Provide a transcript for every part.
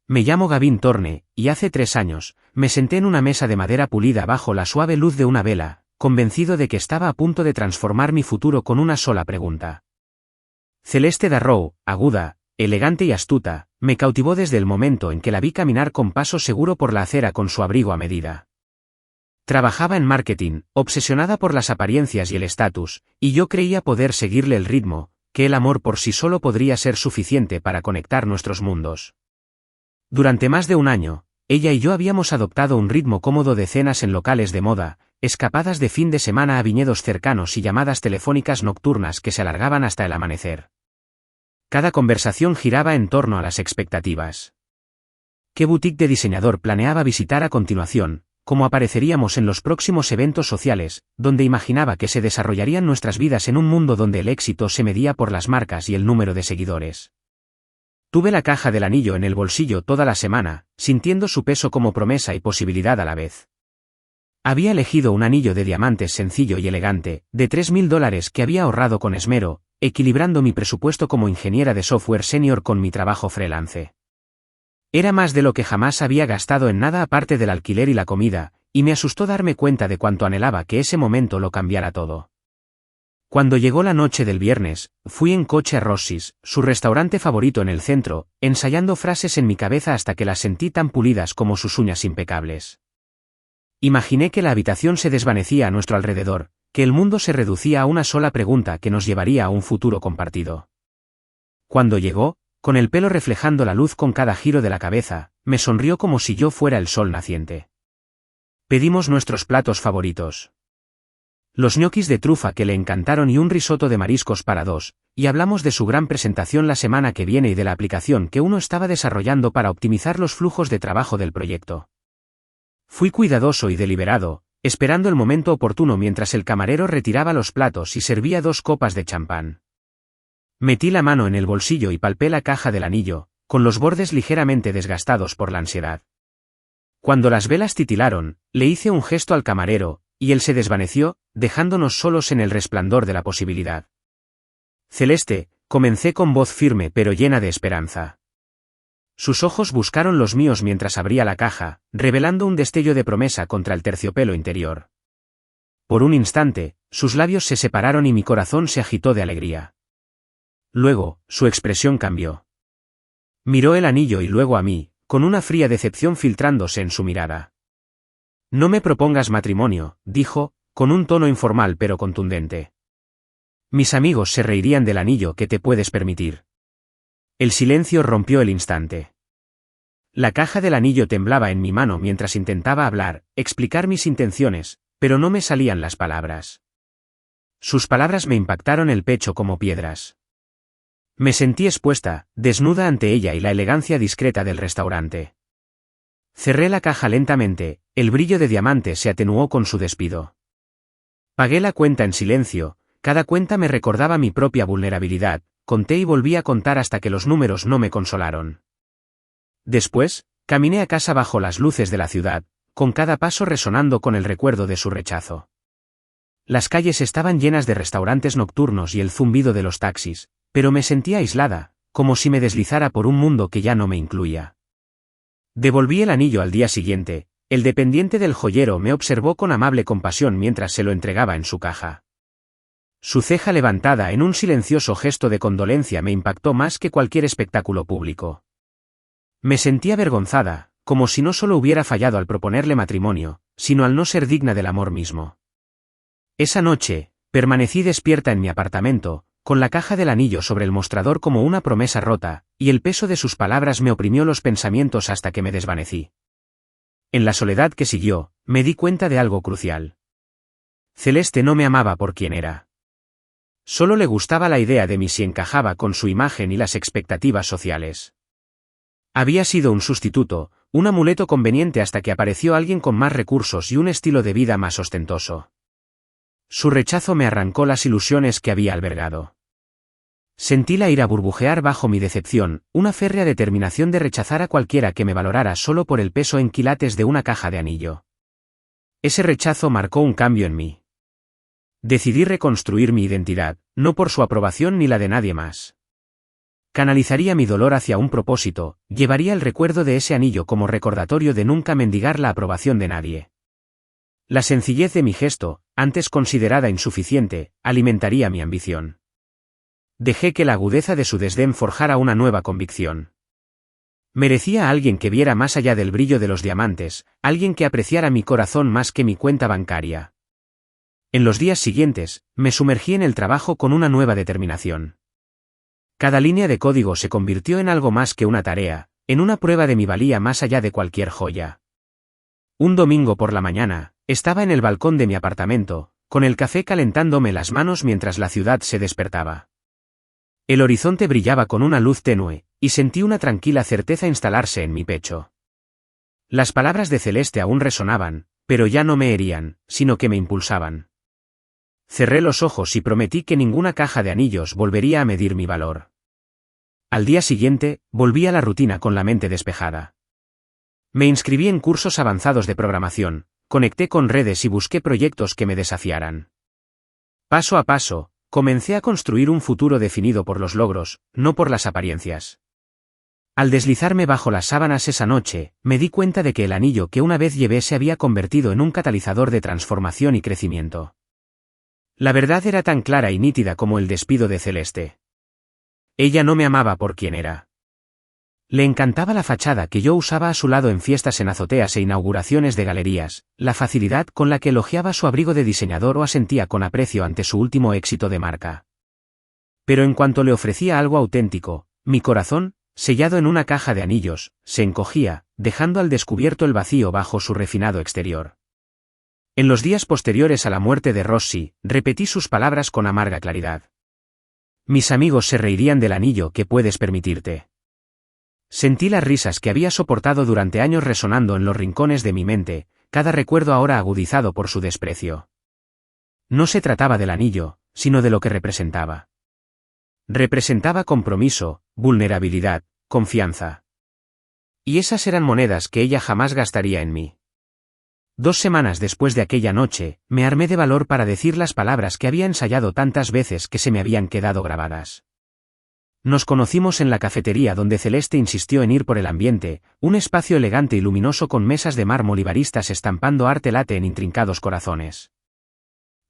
Me llamo Gavin Thorne, y hace 3 años, me senté en una mesa de madera pulida bajo la suave luz de una vela, convencido de que estaba a punto de transformar mi futuro con una sola pregunta. Celeste Darrow, aguda, elegante y astuta, me cautivó desde el momento en que la vi caminar con paso seguro por la acera con su abrigo a medida. Trabajaba en marketing, obsesionada por las apariencias y el estatus, y yo creía poder seguirle el ritmo, que el amor por sí solo podría ser suficiente para conectar nuestros mundos. Durante más de un año, ella y yo habíamos adoptado un ritmo cómodo de cenas en locales de moda, escapadas de fin de semana a viñedos cercanos y llamadas telefónicas nocturnas que se alargaban hasta el amanecer. Cada conversación giraba en torno a las expectativas. ¿Qué boutique de diseñador planeaba visitar a continuación? ¿Cómo apareceríamos en los próximos eventos sociales, donde imaginaba que se desarrollarían nuestras vidas en un mundo donde el éxito se medía por las marcas y el número de seguidores? Tuve la caja del anillo en el bolsillo toda la semana, sintiendo su peso como promesa y posibilidad a la vez. Había elegido un anillo de diamantes sencillo y elegante, de $3.000 que había ahorrado con esmero, equilibrando mi presupuesto como ingeniera de software senior con mi trabajo freelance. Era más de lo que jamás había gastado en nada aparte del alquiler y la comida, y me asustó darme cuenta de cuánto anhelaba que ese momento lo cambiara todo. Cuando llegó la noche del viernes, fui en coche a Rossi's, su restaurante favorito en el centro, ensayando frases en mi cabeza hasta que las sentí tan pulidas como sus uñas impecables. Imaginé que la habitación se desvanecía a nuestro alrededor, que el mundo se reducía a una sola pregunta que nos llevaría a un futuro compartido. Cuando llegó, con el pelo reflejando la luz con cada giro de la cabeza, me sonrió como si yo fuera el sol naciente. Pedimos nuestros platos favoritos. Los ñoquis de trufa que le encantaron y un risotto de mariscos para 2, y hablamos de su gran presentación la semana que viene y de la aplicación que uno estaba desarrollando para optimizar los flujos de trabajo del proyecto. Fui cuidadoso y deliberado, esperando el momento oportuno mientras el camarero retiraba los platos y servía 2 copas de champán. Metí la mano en el bolsillo y palpé la caja del anillo, con los bordes ligeramente desgastados por la ansiedad. Cuando las velas titilaron, le hice un gesto al camarero, y él se desvaneció, dejándonos solos en el resplandor de la posibilidad. Celeste, comencé con voz firme pero llena de esperanza. Sus ojos buscaron los míos mientras abría la caja, revelando un destello de promesa contra el terciopelo interior. Por un instante, sus labios se separaron y mi corazón se agitó de alegría. Luego, su expresión cambió. Miró el anillo y luego a mí, con una fría decepción filtrándose en su mirada. No me propongas matrimonio, dijo, con un tono informal pero contundente. Mis amigos se reirían del anillo que te puedes permitir. El silencio rompió el instante. La caja del anillo temblaba en mi mano mientras intentaba hablar, explicar mis intenciones, pero no me salían las palabras. Sus palabras me impactaron el pecho como piedras. Me sentí expuesta, desnuda ante ella y la elegancia discreta del restaurante. Cerré la caja lentamente, el brillo de diamante se atenuó con su despido. Pagué la cuenta en silencio, cada cuenta me recordaba mi propia vulnerabilidad, conté y volví a contar hasta que los números no me consolaron. Después, caminé a casa bajo las luces de la ciudad, con cada paso resonando con el recuerdo de su rechazo. Las calles estaban llenas de restaurantes nocturnos y el zumbido de los taxis, pero me sentía aislada, como si me deslizara por un mundo que ya no me incluía. Devolví el anillo al día siguiente, el dependiente del joyero me observó con amable compasión mientras se lo entregaba en su caja. Su ceja levantada en un silencioso gesto de condolencia me impactó más que cualquier espectáculo público. Me sentí avergonzada, como si no solo hubiera fallado al proponerle matrimonio, sino al no ser digna del amor mismo. Esa noche, permanecí despierta en mi apartamento, con la caja del anillo sobre el mostrador como una promesa rota, y el peso de sus palabras me oprimió los pensamientos hasta que me desvanecí. En la soledad que siguió, me di cuenta de algo crucial. Celeste no me amaba por quien era. Solo le gustaba la idea de mí si encajaba con su imagen y las expectativas sociales. Había sido un sustituto, un amuleto conveniente hasta que apareció alguien con más recursos y un estilo de vida más ostentoso. Su rechazo me arrancó las ilusiones que había albergado. Sentí la ira burbujear bajo mi decepción, una férrea determinación de rechazar a cualquiera que me valorara solo por el peso en quilates de una caja de anillo. Ese rechazo marcó un cambio en mí. Decidí reconstruir mi identidad, no por su aprobación ni la de nadie más. Canalizaría mi dolor hacia un propósito, llevaría el recuerdo de ese anillo como recordatorio de nunca mendigar la aprobación de nadie. La sencillez de mi gesto, antes considerada insuficiente, alimentaría mi ambición. Dejé que la agudeza de su desdén forjara una nueva convicción. Merecía a alguien que viera más allá del brillo de los diamantes, alguien que apreciara mi corazón más que mi cuenta bancaria. En los días siguientes, me sumergí en el trabajo con una nueva determinación. Cada línea de código se convirtió en algo más que una tarea, en una prueba de mi valía más allá de cualquier joya. Un domingo por la mañana, estaba en el balcón de mi apartamento, con el café calentándome las manos mientras la ciudad se despertaba. El horizonte brillaba con una luz tenue, y sentí una tranquila certeza instalarse en mi pecho. Las palabras de Celeste aún resonaban, pero ya no me herían, sino que me impulsaban. Cerré los ojos y prometí que ninguna caja de anillos volvería a medir mi valor. Al día siguiente, volví a la rutina con la mente despejada. Me inscribí en cursos avanzados de programación, conecté con redes y busqué proyectos que me desafiaran. Paso a paso, comencé a construir un futuro definido por los logros, no por las apariencias. Al deslizarme bajo las sábanas esa noche, me di cuenta de que el anillo que una vez llevé se había convertido en un catalizador de transformación y crecimiento. La verdad era tan clara y nítida como el despido de Celeste. Ella no me amaba por quien era. Le encantaba la fachada que yo usaba a su lado en fiestas en azoteas e inauguraciones de galerías, la facilidad con la que elogiaba su abrigo de diseñador o asentía con aprecio ante su último éxito de marca. Pero en cuanto le ofrecía algo auténtico, mi corazón, sellado en una caja de anillos, se encogía, dejando al descubierto el vacío bajo su refinado exterior. En los días posteriores a la muerte de Rossi, repetí sus palabras con amarga claridad. Mis amigos se reirían del anillo que puedes permitirte. Sentí las risas que había soportado durante años resonando en los rincones de mi mente, cada recuerdo ahora agudizado por su desprecio. No se trataba del anillo, sino de lo que representaba. Representaba compromiso, vulnerabilidad, confianza. Y esas eran monedas que ella jamás gastaría en mí. 2 semanas después de aquella noche, me armé de valor para decir las palabras que había ensayado tantas veces que se me habían quedado grabadas. Nos conocimos en la cafetería donde Celeste insistió en ir por el ambiente, un espacio elegante y luminoso con mesas de mármol y baristas estampando arte latte en intrincados corazones.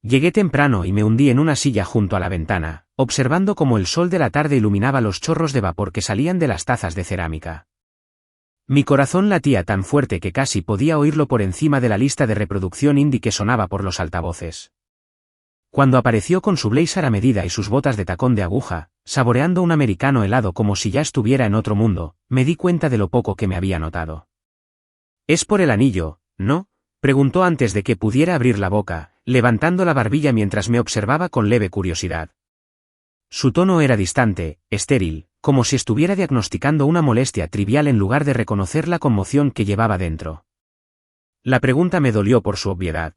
Llegué temprano y me hundí en una silla junto a la ventana, observando cómo el sol de la tarde iluminaba los chorros de vapor que salían de las tazas de cerámica. Mi corazón latía tan fuerte que casi podía oírlo por encima de la lista de reproducción indie que sonaba por los altavoces. Cuando apareció con su blazer a medida y sus botas de tacón de aguja, saboreando un americano helado como si ya estuviera en otro mundo, me di cuenta de lo poco que me había notado. «¿Es por el anillo, no?», preguntó antes de que pudiera abrir la boca, levantando la barbilla mientras me observaba con leve curiosidad. Su tono era distante, estéril, como si estuviera diagnosticando una molestia trivial en lugar de reconocer la conmoción que llevaba dentro. La pregunta me dolió por su obviedad.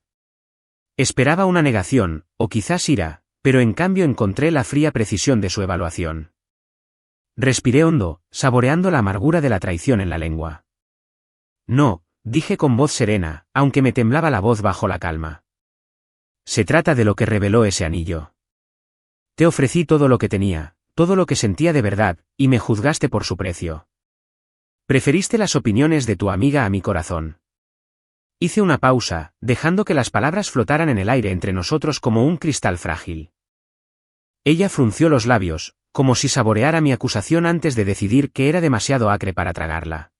Esperaba una negación, o quizás ira, pero en cambio encontré la fría precisión de su evaluación. Respiré hondo, saboreando la amargura de la traición en la lengua. «No», dije con voz serena, aunque me temblaba la voz bajo la calma. «Se trata de lo que reveló ese anillo. Te ofrecí todo lo que tenía, todo lo que sentía de verdad, y me juzgaste por su precio. Preferiste las opiniones de tu amiga a mi corazón». Hice una pausa, dejando que las palabras flotaran en el aire entre nosotros como un cristal frágil. Ella frunció los labios, como si saboreara mi acusación antes de decidir que era demasiado acre para tragarla.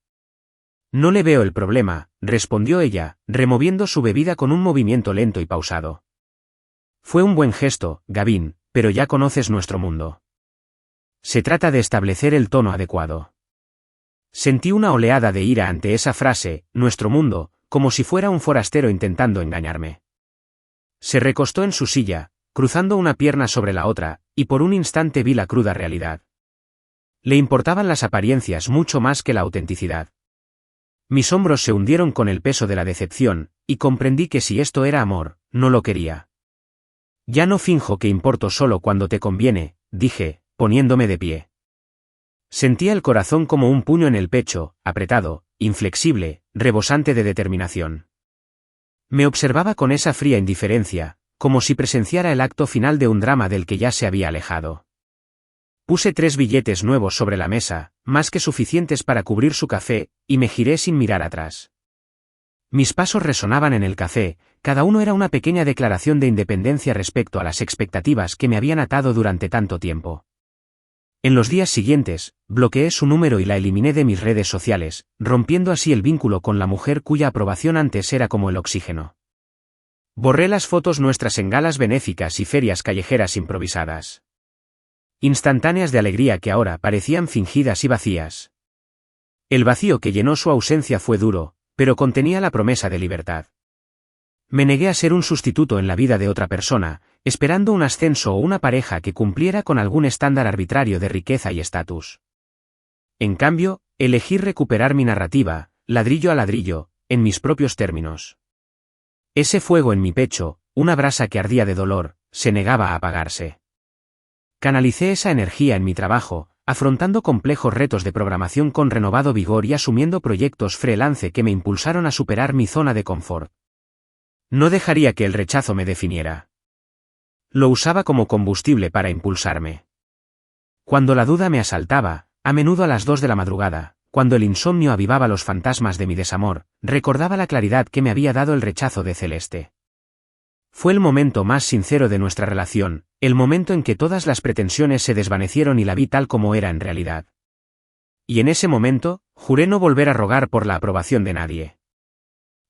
«No le veo el problema», respondió ella, removiendo su bebida con un movimiento lento y pausado. «Fue un buen gesto, Gavin, pero ya conoces nuestro mundo. Se trata de establecer el tono adecuado». Sentí una oleada de ira ante esa frase, nuestro mundo, como si fuera un forastero intentando engañarme. Se recostó en su silla, cruzando una pierna sobre la otra, y por un instante vi la cruda realidad. Le importaban las apariencias mucho más que la autenticidad. Mis hombros se hundieron con el peso de la decepción, y comprendí que si esto era amor, no lo quería. «Ya no finjo que importo solo cuando te conviene», dije, poniéndome de pie. Sentía el corazón como un puño en el pecho, apretado, inflexible, rebosante de determinación. Me observaba con esa fría indiferencia, como si presenciara el acto final de un drama del que ya se había alejado. Puse 3 billetes nuevos sobre la mesa, más que suficientes para cubrir su café, y me giré sin mirar atrás. Mis pasos resonaban en el café, cada uno era una pequeña declaración de independencia respecto a las expectativas que me habían atado durante tanto tiempo. En los días siguientes, bloqueé su número y la eliminé de mis redes sociales, rompiendo así el vínculo con la mujer cuya aprobación antes era como el oxígeno. Borré las fotos nuestras en galas benéficas y ferias callejeras improvisadas. Instantáneas de alegría que ahora parecían fingidas y vacías. El vacío que llenó su ausencia fue duro, pero contenía la promesa de libertad. Me negué a ser un sustituto en la vida de otra persona, esperando un ascenso o una pareja que cumpliera con algún estándar arbitrario de riqueza y estatus. En cambio, elegí recuperar mi narrativa, ladrillo a ladrillo, en mis propios términos. Ese fuego en mi pecho, una brasa que ardía de dolor, se negaba a apagarse. Canalicé esa energía en mi trabajo, afrontando complejos retos de programación con renovado vigor y asumiendo proyectos freelance que me impulsaron a superar mi zona de confort. No dejaría que el rechazo me definiera. Lo usaba como combustible para impulsarme. Cuando la duda me asaltaba, a menudo a las 2 de la madrugada, cuando el insomnio avivaba los fantasmas de mi desamor, recordaba la claridad que me había dado el rechazo de Celeste. Fue el momento más sincero de nuestra relación, el momento en que todas las pretensiones se desvanecieron y la vi tal como era en realidad. Y en ese momento, juré no volver a rogar por la aprobación de nadie.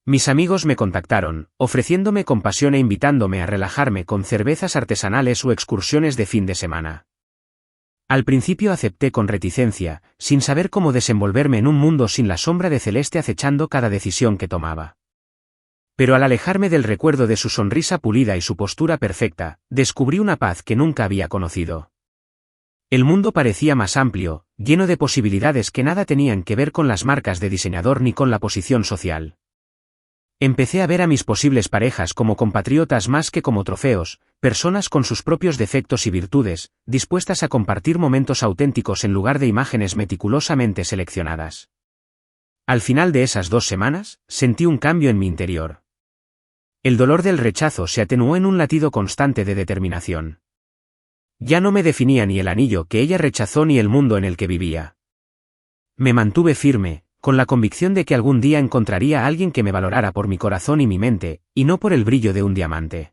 Mis amigos me contactaron, ofreciéndome compasión e invitándome a relajarme con cervezas artesanales o excursiones de fin de semana. Al principio acepté con reticencia, sin saber cómo desenvolverme en un mundo sin la sombra de Celeste acechando cada decisión que tomaba. Pero al alejarme del recuerdo de su sonrisa pulida y su postura perfecta, descubrí una paz que nunca había conocido. El mundo parecía más amplio, lleno de posibilidades que nada tenían que ver con las marcas de diseñador ni con la posición social. Empecé a ver a mis posibles parejas como compatriotas más que como trofeos, personas con sus propios defectos y virtudes, dispuestas a compartir momentos auténticos en lugar de imágenes meticulosamente seleccionadas. Al final de esas 2 semanas, sentí un cambio en mi interior. El dolor del rechazo se atenuó en un latido constante de determinación. Ya no me definía ni el anillo que ella rechazó ni el mundo en el que vivía. Me mantuve firme, con la convicción de que algún día encontraría a alguien que me valorara por mi corazón y mi mente, y no por el brillo de un diamante.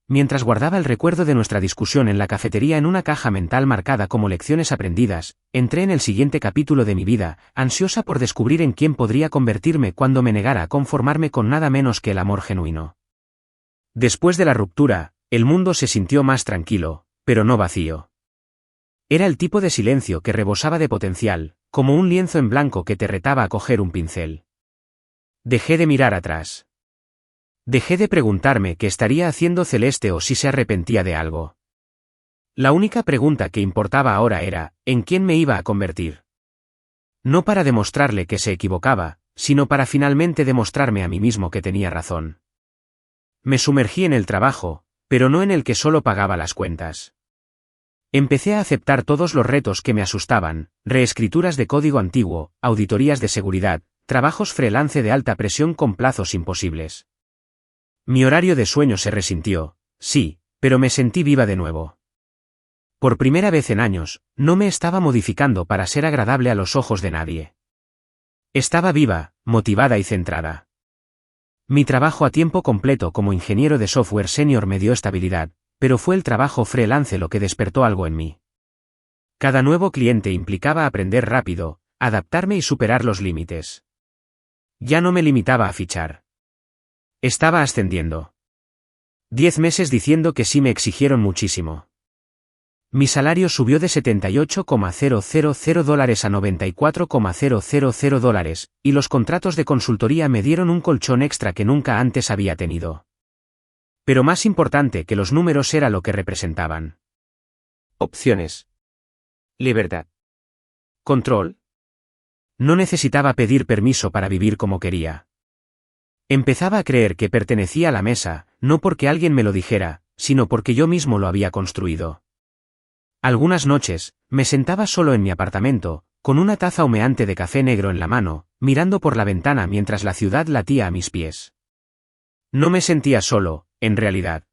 Mientras guardaba el recuerdo de nuestra discusión en la cafetería en una caja mental marcada como lecciones aprendidas, entré en el siguiente capítulo de mi vida, ansiosa por descubrir en quién podría convertirme cuando me negara a conformarme con nada menos que el amor genuino. Después de la ruptura, el mundo se sintió más tranquilo, pero no vacío. Era el tipo de silencio que rebosaba de potencial, como un lienzo en blanco que te retaba a coger un pincel. Dejé de mirar atrás. Dejé de preguntarme qué estaría haciendo Celeste o si se arrepentía de algo. La única pregunta que importaba ahora era, ¿en quién me iba a convertir? No para demostrarle que se equivocaba, sino para finalmente demostrarme a mí mismo que tenía razón. Me sumergí en el trabajo, pero no en el que solo pagaba las cuentas. Empecé a aceptar todos los retos que me asustaban, reescrituras de código antiguo, auditorías de seguridad, trabajos freelance de alta presión con plazos imposibles. Mi horario de sueño se resintió, sí, pero me sentí viva de nuevo. Por primera vez en años, no me estaba modificando para ser agradable a los ojos de nadie. Estaba viva, motivada y centrada. Mi trabajo a tiempo completo como ingeniero de software senior me dio estabilidad, pero fue el trabajo freelance lo que despertó algo en mí. Cada nuevo cliente implicaba aprender rápido, adaptarme y superar los límites. Ya no me limitaba a fichar. Estaba ascendiendo. 10 meses diciendo que sí me exigieron muchísimo. Mi salario subió de $78,000 a $94,000, y los contratos de consultoría me dieron un colchón extra que nunca antes había tenido. Pero más importante que los números era lo que representaban. Opciones. Libertad. Control. No necesitaba pedir permiso para vivir como quería. Empezaba a creer que pertenecía a la mesa, no porque alguien me lo dijera, sino porque yo mismo lo había construido. Algunas noches, me sentaba solo en mi apartamento, con una taza humeante de café negro en la mano, mirando por la ventana mientras la ciudad latía a mis pies. No me sentía solo, en realidad.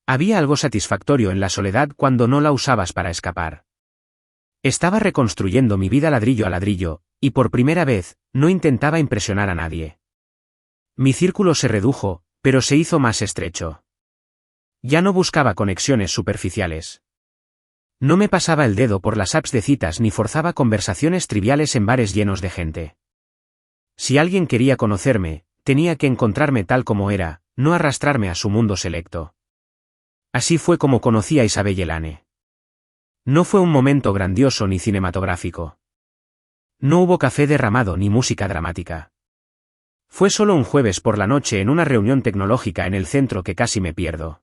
Había algo satisfactorio en la soledad cuando no la usabas para escapar. Estaba reconstruyendo mi vida ladrillo a ladrillo, y por primera vez, no intentaba impresionar a nadie. Mi círculo se redujo, pero se hizo más estrecho. Ya no buscaba conexiones superficiales. No me pasaba el dedo por las apps de citas ni forzaba conversaciones triviales en bares llenos de gente. Si alguien quería conocerme, tenía que encontrarme tal como era, no arrastrarme a su mundo selecto. Así fue como conocí a Isabel Yelane. No fue un momento grandioso ni cinematográfico. No hubo café derramado ni música dramática. Fue solo un jueves por la noche en una reunión tecnológica en el centro que casi me pierdo.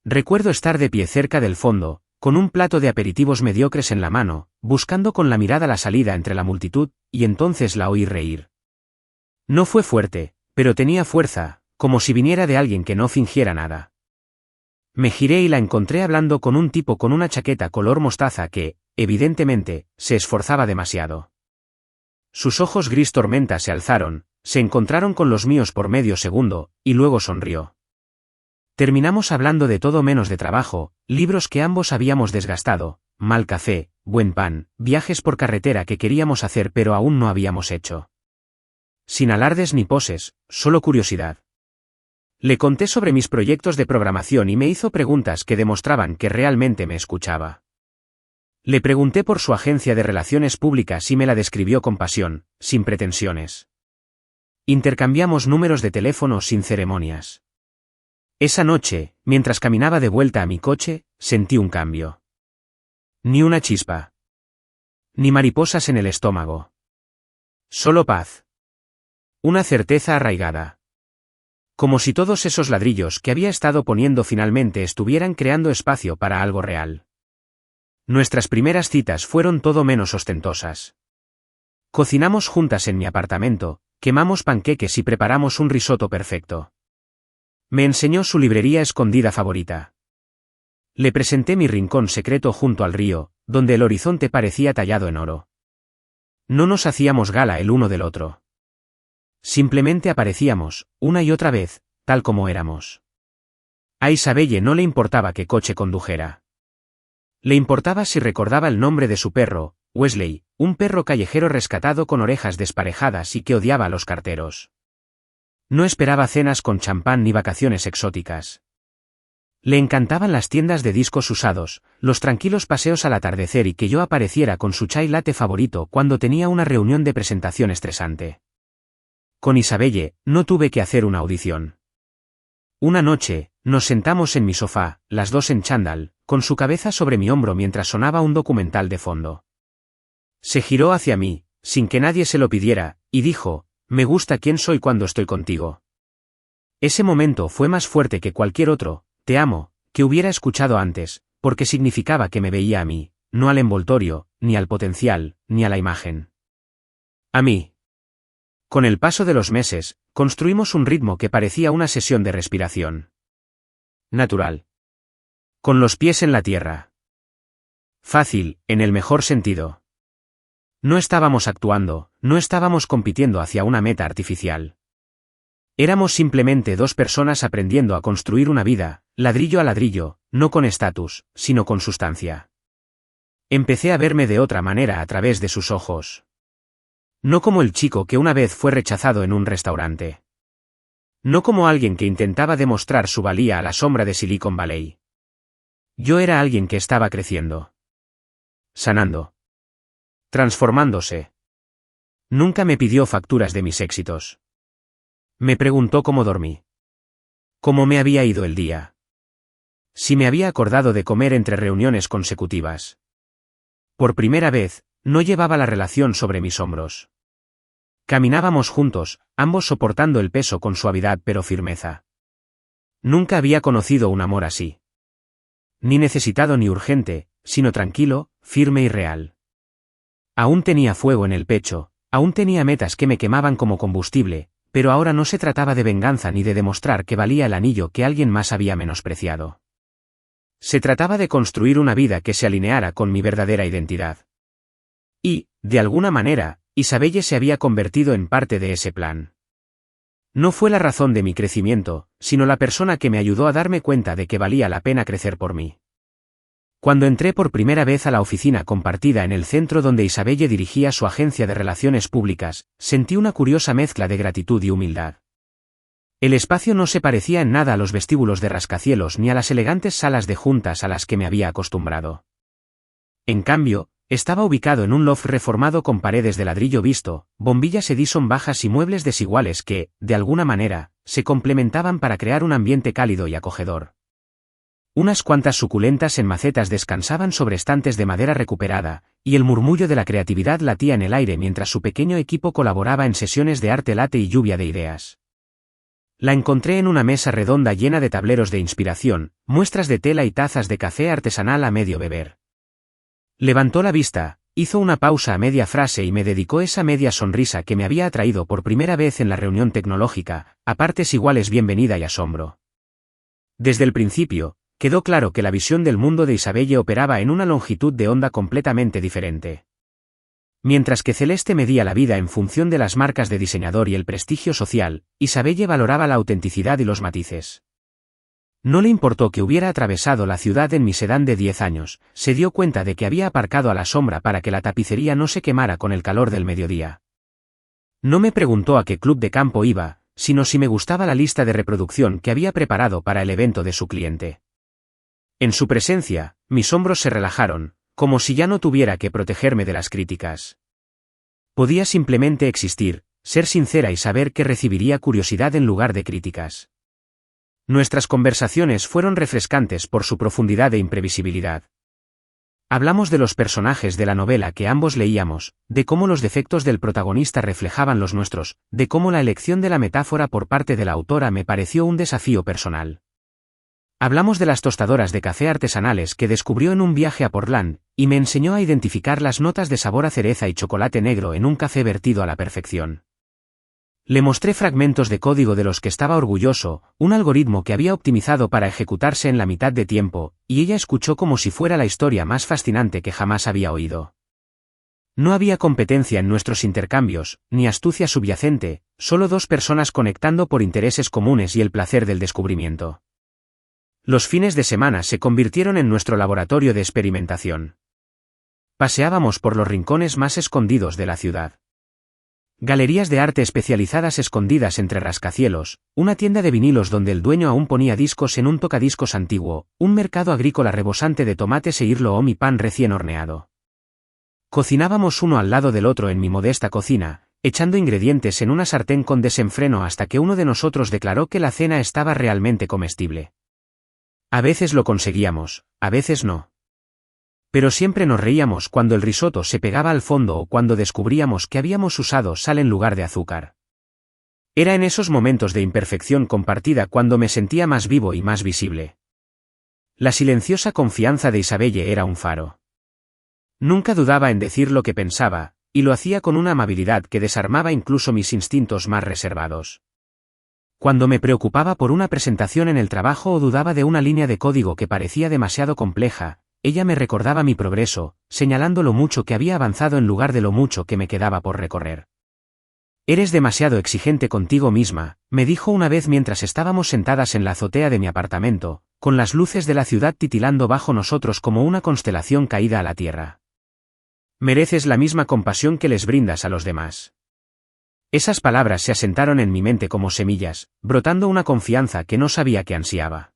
Recuerdo estar de pie cerca del fondo, con un plato de aperitivos mediocres en la mano, buscando con la mirada la salida entre la multitud, y entonces la oí reír. No fue fuerte, pero tenía fuerza, como si viniera de alguien que no fingiera nada. Me giré y la encontré hablando con un tipo con una chaqueta color mostaza que, evidentemente, se esforzaba demasiado. Sus ojos gris tormenta se alzaron, se encontraron con los míos por medio segundo, y luego sonrió. Terminamos hablando de todo menos de trabajo, libros que ambos habíamos desgastado, mal café, buen pan, viajes por carretera que queríamos hacer pero aún no habíamos hecho. Sin alardes ni poses, solo curiosidad. Le conté sobre mis proyectos de programación y me hizo preguntas que demostraban que realmente me escuchaba. Le pregunté por su agencia de relaciones públicas y me la describió con pasión, sin pretensiones. Intercambiamos números de teléfono sin ceremonias. Esa noche, mientras caminaba de vuelta a mi coche, sentí un cambio. Ni una chispa. Ni mariposas en el estómago. Solo paz. Una certeza arraigada. Como si todos esos ladrillos que había estado poniendo finalmente estuvieran creando espacio para algo real. Nuestras primeras citas fueron todo menos ostentosas. Cocinamos juntas en mi apartamento, quemamos panqueques y preparamos un risotto perfecto. Me enseñó su librería escondida favorita. Le presenté mi rincón secreto junto al río, donde el horizonte parecía tallado en oro. No nos hacíamos gala el uno del otro. Simplemente aparecíamos, una y otra vez, tal como éramos. A Isabelle no le importaba qué coche condujera. Le importaba si recordaba el nombre de su perro, Wesley, un perro callejero rescatado con orejas desparejadas y que odiaba a los carteros. No esperaba cenas con champán ni vacaciones exóticas. Le encantaban las tiendas de discos usados, los tranquilos paseos al atardecer y que yo apareciera con su chai latte favorito cuando tenía una reunión de presentación estresante. Con Isabelle, no tuve que hacer una audición. Una noche, nos sentamos en mi sofá, las dos en chándal, con su cabeza sobre mi hombro mientras sonaba un documental de fondo. Se giró hacia mí, sin que nadie se lo pidiera, y dijo: «Me gusta quién soy cuando estoy contigo». Ese momento fue más fuerte que cualquier otro, «te amo», que hubiera escuchado antes, porque significaba que me veía a mí, no al envoltorio, ni al potencial, ni a la imagen. A mí. Con el paso de los meses, construimos un ritmo que parecía una sesión de respiración. Natural. Con los pies en la tierra. Fácil, en el mejor sentido. No estábamos actuando, no estábamos compitiendo hacia una meta artificial. Éramos simplemente dos personas aprendiendo a construir una vida, ladrillo a ladrillo, no con estatus, sino con sustancia. Empecé a verme de otra manera a través de sus ojos. No como el chico que una vez fue rechazado en un restaurante. No como alguien que intentaba demostrar su valía a la sombra de Silicon Valley. Yo era alguien que estaba creciendo. Sanando. Transformándose. Nunca me pidió facturas de mis éxitos. Me preguntó cómo dormí. Cómo me había ido el día. Si me había acordado de comer entre reuniones consecutivas. Por primera vez, no llevaba la relación sobre mis hombros. Caminábamos juntos, ambos soportando el peso con suavidad pero firmeza. Nunca había conocido un amor así. Ni necesitado ni urgente, sino tranquilo, firme y real. Aún tenía fuego en el pecho, aún tenía metas que me quemaban como combustible, pero ahora no se trataba de venganza ni de demostrar que valía el anillo que alguien más había menospreciado. Se trataba de construir una vida que se alineara con mi verdadera identidad. Y, de alguna manera, Isabelle se había convertido en parte de ese plan. No fue la razón de mi crecimiento, sino la persona que me ayudó a darme cuenta de que valía la pena crecer por mí. Cuando entré por primera vez a la oficina compartida en el centro donde Isabelle dirigía su agencia de relaciones públicas, sentí una curiosa mezcla de gratitud y humildad. El espacio no se parecía en nada a los vestíbulos de rascacielos ni a las elegantes salas de juntas a las que me había acostumbrado. En cambio, estaba ubicado en un loft reformado con paredes de ladrillo visto, bombillas Edison bajas y muebles desiguales que, de alguna manera, se complementaban para crear un ambiente cálido y acogedor. Unas cuantas suculentas en macetas descansaban sobre estantes de madera recuperada, y el murmullo de la creatividad latía en el aire mientras su pequeño equipo colaboraba en sesiones de arte latte y lluvia de ideas. La encontré en una mesa redonda llena de tableros de inspiración, muestras de tela y tazas de café artesanal a medio beber. Levantó la vista, hizo una pausa a media frase y me dedicó esa media sonrisa que me había atraído por primera vez en la reunión tecnológica, a partes iguales bienvenida y asombro. Desde el principio, quedó claro que la visión del mundo de Isabelle operaba en una longitud de onda completamente diferente. Mientras que Celeste medía la vida en función de las marcas de diseñador y el prestigio social, Isabelle valoraba la autenticidad y los matices. No le importó que hubiera atravesado la ciudad en mi sedán de 10 años, se dio cuenta de que había aparcado a la sombra para que la tapicería no se quemara con el calor del mediodía. No me preguntó a qué club de campo iba, sino si me gustaba la lista de reproducción que había preparado para el evento de su cliente. En su presencia, mis hombros se relajaron, como si ya no tuviera que protegerme de las críticas. Podía simplemente existir, ser sincera y saber que recibiría curiosidad en lugar de críticas. Nuestras conversaciones fueron refrescantes por su profundidad e imprevisibilidad. Hablamos de los personajes de la novela que ambos leíamos, de cómo los defectos del protagonista reflejaban los nuestros, de cómo la elección de la metáfora por parte de la autora me pareció un desafío personal. Hablamos de las tostadoras de café artesanales que descubrió en un viaje a Portland, y me enseñó a identificar las notas de sabor a cereza y chocolate negro en un café vertido a la perfección. Le mostré fragmentos de código de los que estaba orgulloso, un algoritmo que había optimizado para ejecutarse en la mitad de tiempo, y ella escuchó como si fuera la historia más fascinante que jamás había oído. No había competencia en nuestros intercambios, ni astucia subyacente, solo dos personas conectando por intereses comunes y el placer del descubrimiento. Los fines de semana se convirtieron en nuestro laboratorio de experimentación. Paseábamos por los rincones más escondidos de la ciudad. Galerías de arte especializadas escondidas entre rascacielos, una tienda de vinilos donde el dueño aún ponía discos en un tocadiscos antiguo, un mercado agrícola rebosante de tomates e irloom y pan recién horneado. Cocinábamos uno al lado del otro en mi modesta cocina, echando ingredientes en una sartén con desenfreno hasta que uno de nosotros declaró que la cena estaba realmente comestible. A veces lo conseguíamos, a veces no. Pero siempre nos reíamos cuando el risotto se pegaba al fondo o cuando descubríamos que habíamos usado sal en lugar de azúcar. Era en esos momentos de imperfección compartida cuando me sentía más vivo y más visible. La silenciosa confianza de Isabelle era un faro. Nunca dudaba en decir lo que pensaba, y lo hacía con una amabilidad que desarmaba incluso mis instintos más reservados. Cuando me preocupaba por una presentación en el trabajo o dudaba de una línea de código que parecía demasiado compleja, ella me recordaba mi progreso, señalando lo mucho que había avanzado en lugar de lo mucho que me quedaba por recorrer. «Eres demasiado exigente contigo misma», me dijo una vez mientras estábamos sentadas en la azotea de mi apartamento, con las luces de la ciudad titilando bajo nosotros como una constelación caída a la tierra. «Mereces la misma compasión que les brindas a los demás». Esas palabras se asentaron en mi mente como semillas, brotando una confianza que no sabía que ansiaba.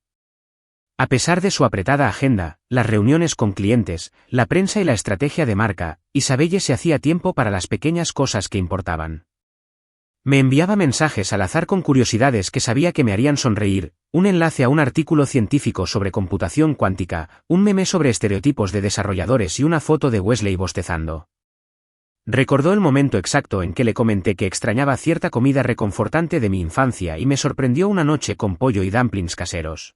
A pesar de su apretada agenda, las reuniones con clientes, la prensa y la estrategia de marca, Isabelle se hacía tiempo para las pequeñas cosas que importaban. Me enviaba mensajes al azar con curiosidades que sabía que me harían sonreír, un enlace a un artículo científico sobre computación cuántica, un meme sobre estereotipos de desarrolladores y una foto de Wesley bostezando. Recordó el momento exacto en que le comenté que extrañaba cierta comida reconfortante de mi infancia y me sorprendió una noche con pollo y dumplings caseros.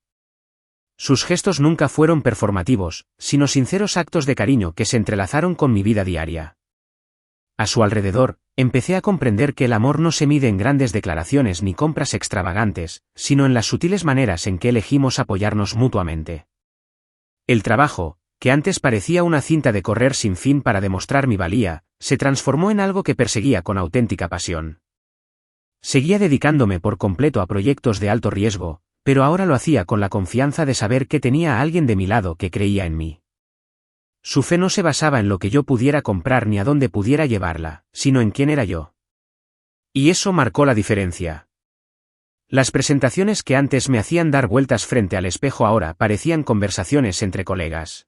Sus gestos nunca fueron performativos, sino sinceros actos de cariño que se entrelazaron con mi vida diaria. A su alrededor, empecé a comprender que el amor no se mide en grandes declaraciones ni compras extravagantes, sino en las sutiles maneras en que elegimos apoyarnos mutuamente. El trabajo, que antes parecía una cinta de correr sin fin para demostrar mi valía, se transformó en algo que perseguía con auténtica pasión. Seguía dedicándome por completo a proyectos de alto riesgo, pero ahora lo hacía con la confianza de saber que tenía a alguien de mi lado que creía en mí. Su fe no se basaba en lo que yo pudiera comprar ni a dónde pudiera llevarla, sino en quién era yo. Y eso marcó la diferencia. Las presentaciones que antes me hacían dar vueltas frente al espejo ahora parecían conversaciones entre colegas.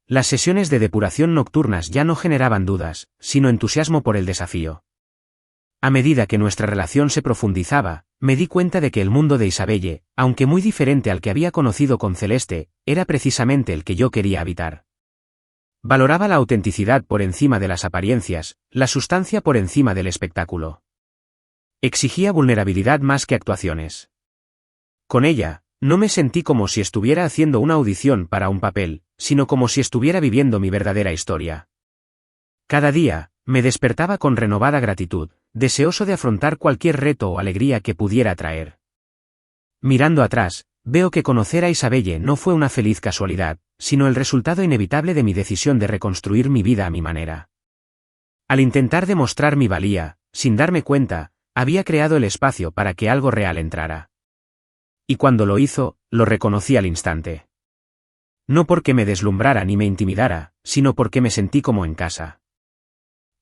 Las sesiones de depuración nocturnas ya no generaban dudas, sino entusiasmo por el desafío. A medida que nuestra relación se profundizaba, me di cuenta de que el mundo de Isabelle, aunque muy diferente al que había conocido con Celeste, era precisamente el que yo quería habitar. Valoraba la autenticidad por encima de las apariencias, la sustancia por encima del espectáculo. Exigía vulnerabilidad más que actuaciones. Con ella, no me sentí como si estuviera haciendo una audición para un papel, sino como si estuviera viviendo mi verdadera historia. Cada día, me despertaba con renovada gratitud, deseoso de afrontar cualquier reto o alegría que pudiera traer. Mirando atrás, veo que conocer a Isabelle no fue una feliz casualidad, sino el resultado inevitable de mi decisión de reconstruir mi vida a mi manera. Al intentar demostrar mi valía, sin darme cuenta, había creado el espacio para que algo real entrara. Y cuando lo hizo, lo reconocí al instante. No porque me deslumbrara ni me intimidara, sino porque me sentí como en casa.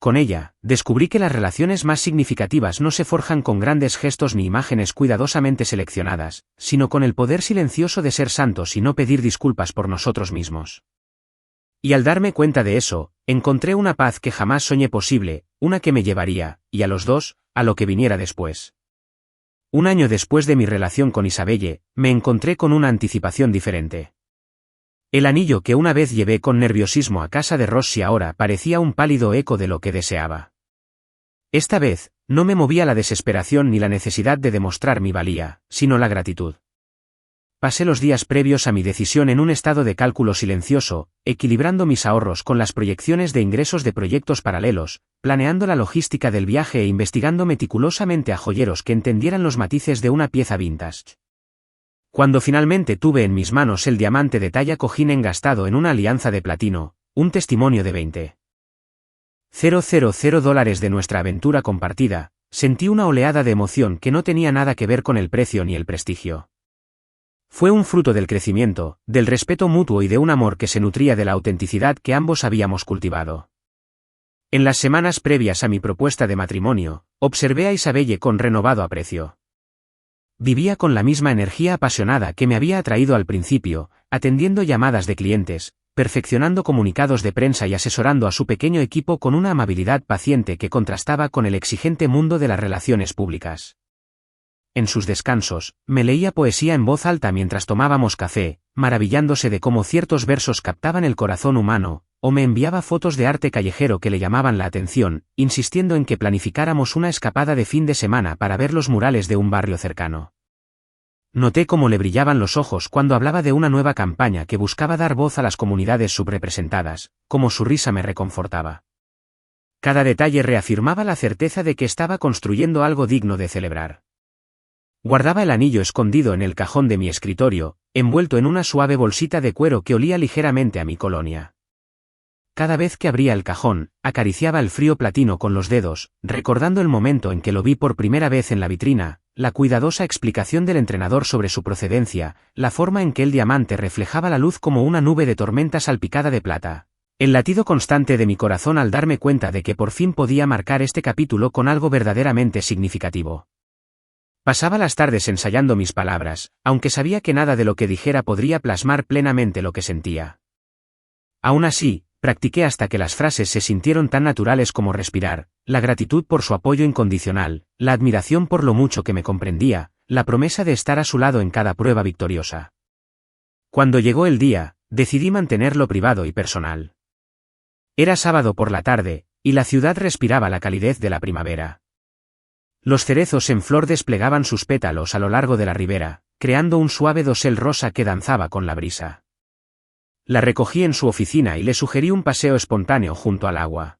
Con ella, descubrí que las relaciones más significativas no se forjan con grandes gestos ni imágenes cuidadosamente seleccionadas, sino con el poder silencioso de ser santos y no pedir disculpas por nosotros mismos. Y al darme cuenta de eso, encontré una paz que jamás soñé posible, una que me llevaría, y a los dos, a lo que viniera después. Un año después de mi relación con Isabelle, me encontré con una anticipación diferente. El anillo que una vez llevé con nerviosismo a casa de Rossi ahora parecía un pálido eco de lo que deseaba. Esta vez, no me movía la desesperación ni la necesidad de demostrar mi valía, sino la gratitud. Pasé los días previos a mi decisión en un estado de cálculo silencioso, equilibrando mis ahorros con las proyecciones de ingresos de proyectos paralelos, planeando la logística del viaje e investigando meticulosamente a joyeros que entendieran los matices de una pieza vintage. Cuando finalmente tuve en mis manos el diamante de talla cojín engastado en una alianza de platino, un testimonio de $20,000 de nuestra aventura compartida, sentí una oleada de emoción que no tenía nada que ver con el precio ni el prestigio. Fue un fruto del crecimiento, del respeto mutuo y de un amor que se nutría de la autenticidad que ambos habíamos cultivado. En las semanas previas a mi propuesta de matrimonio, observé a Isabelle con renovado aprecio. Vivía con la misma energía apasionada que me había atraído al principio, atendiendo llamadas de clientes, perfeccionando comunicados de prensa y asesorando a su pequeño equipo con una amabilidad paciente que contrastaba con el exigente mundo de las relaciones públicas. En sus descansos, me leía poesía en voz alta mientras tomábamos café, maravillándose de cómo ciertos versos captaban el corazón humano, o me enviaba fotos de arte callejero que le llamaban la atención, insistiendo en que planificáramos una escapada de fin de semana para ver los murales de un barrio cercano. Noté cómo le brillaban los ojos cuando hablaba de una nueva campaña que buscaba dar voz a las comunidades subrepresentadas, cómo su risa me reconfortaba. Cada detalle reafirmaba la certeza de que estaba construyendo algo digno de celebrar. Guardaba el anillo escondido en el cajón de mi escritorio, envuelto en una suave bolsita de cuero que olía ligeramente a mi colonia. Cada vez que abría el cajón, acariciaba el frío platino con los dedos, recordando el momento en que lo vi por primera vez en la vitrina, la cuidadosa explicación del entrenador sobre su procedencia, la forma en que el diamante reflejaba la luz como una nube de tormenta salpicada de plata. El latido constante de mi corazón al darme cuenta de que por fin podía marcar este capítulo con algo verdaderamente significativo. Pasaba las tardes ensayando mis palabras, aunque sabía que nada de lo que dijera podría plasmar plenamente lo que sentía. Aún así, practiqué hasta que las frases se sintieron tan naturales como respirar, la gratitud por su apoyo incondicional, la admiración por lo mucho que me comprendía, la promesa de estar a su lado en cada prueba victoriosa. Cuando llegó el día, decidí mantenerlo privado y personal. Era sábado por la tarde, y la ciudad respiraba la calidez de la primavera. Los cerezos en flor desplegaban sus pétalos a lo largo de la ribera, creando un suave dosel rosa que danzaba con la brisa. La recogí en su oficina y le sugerí un paseo espontáneo junto al agua.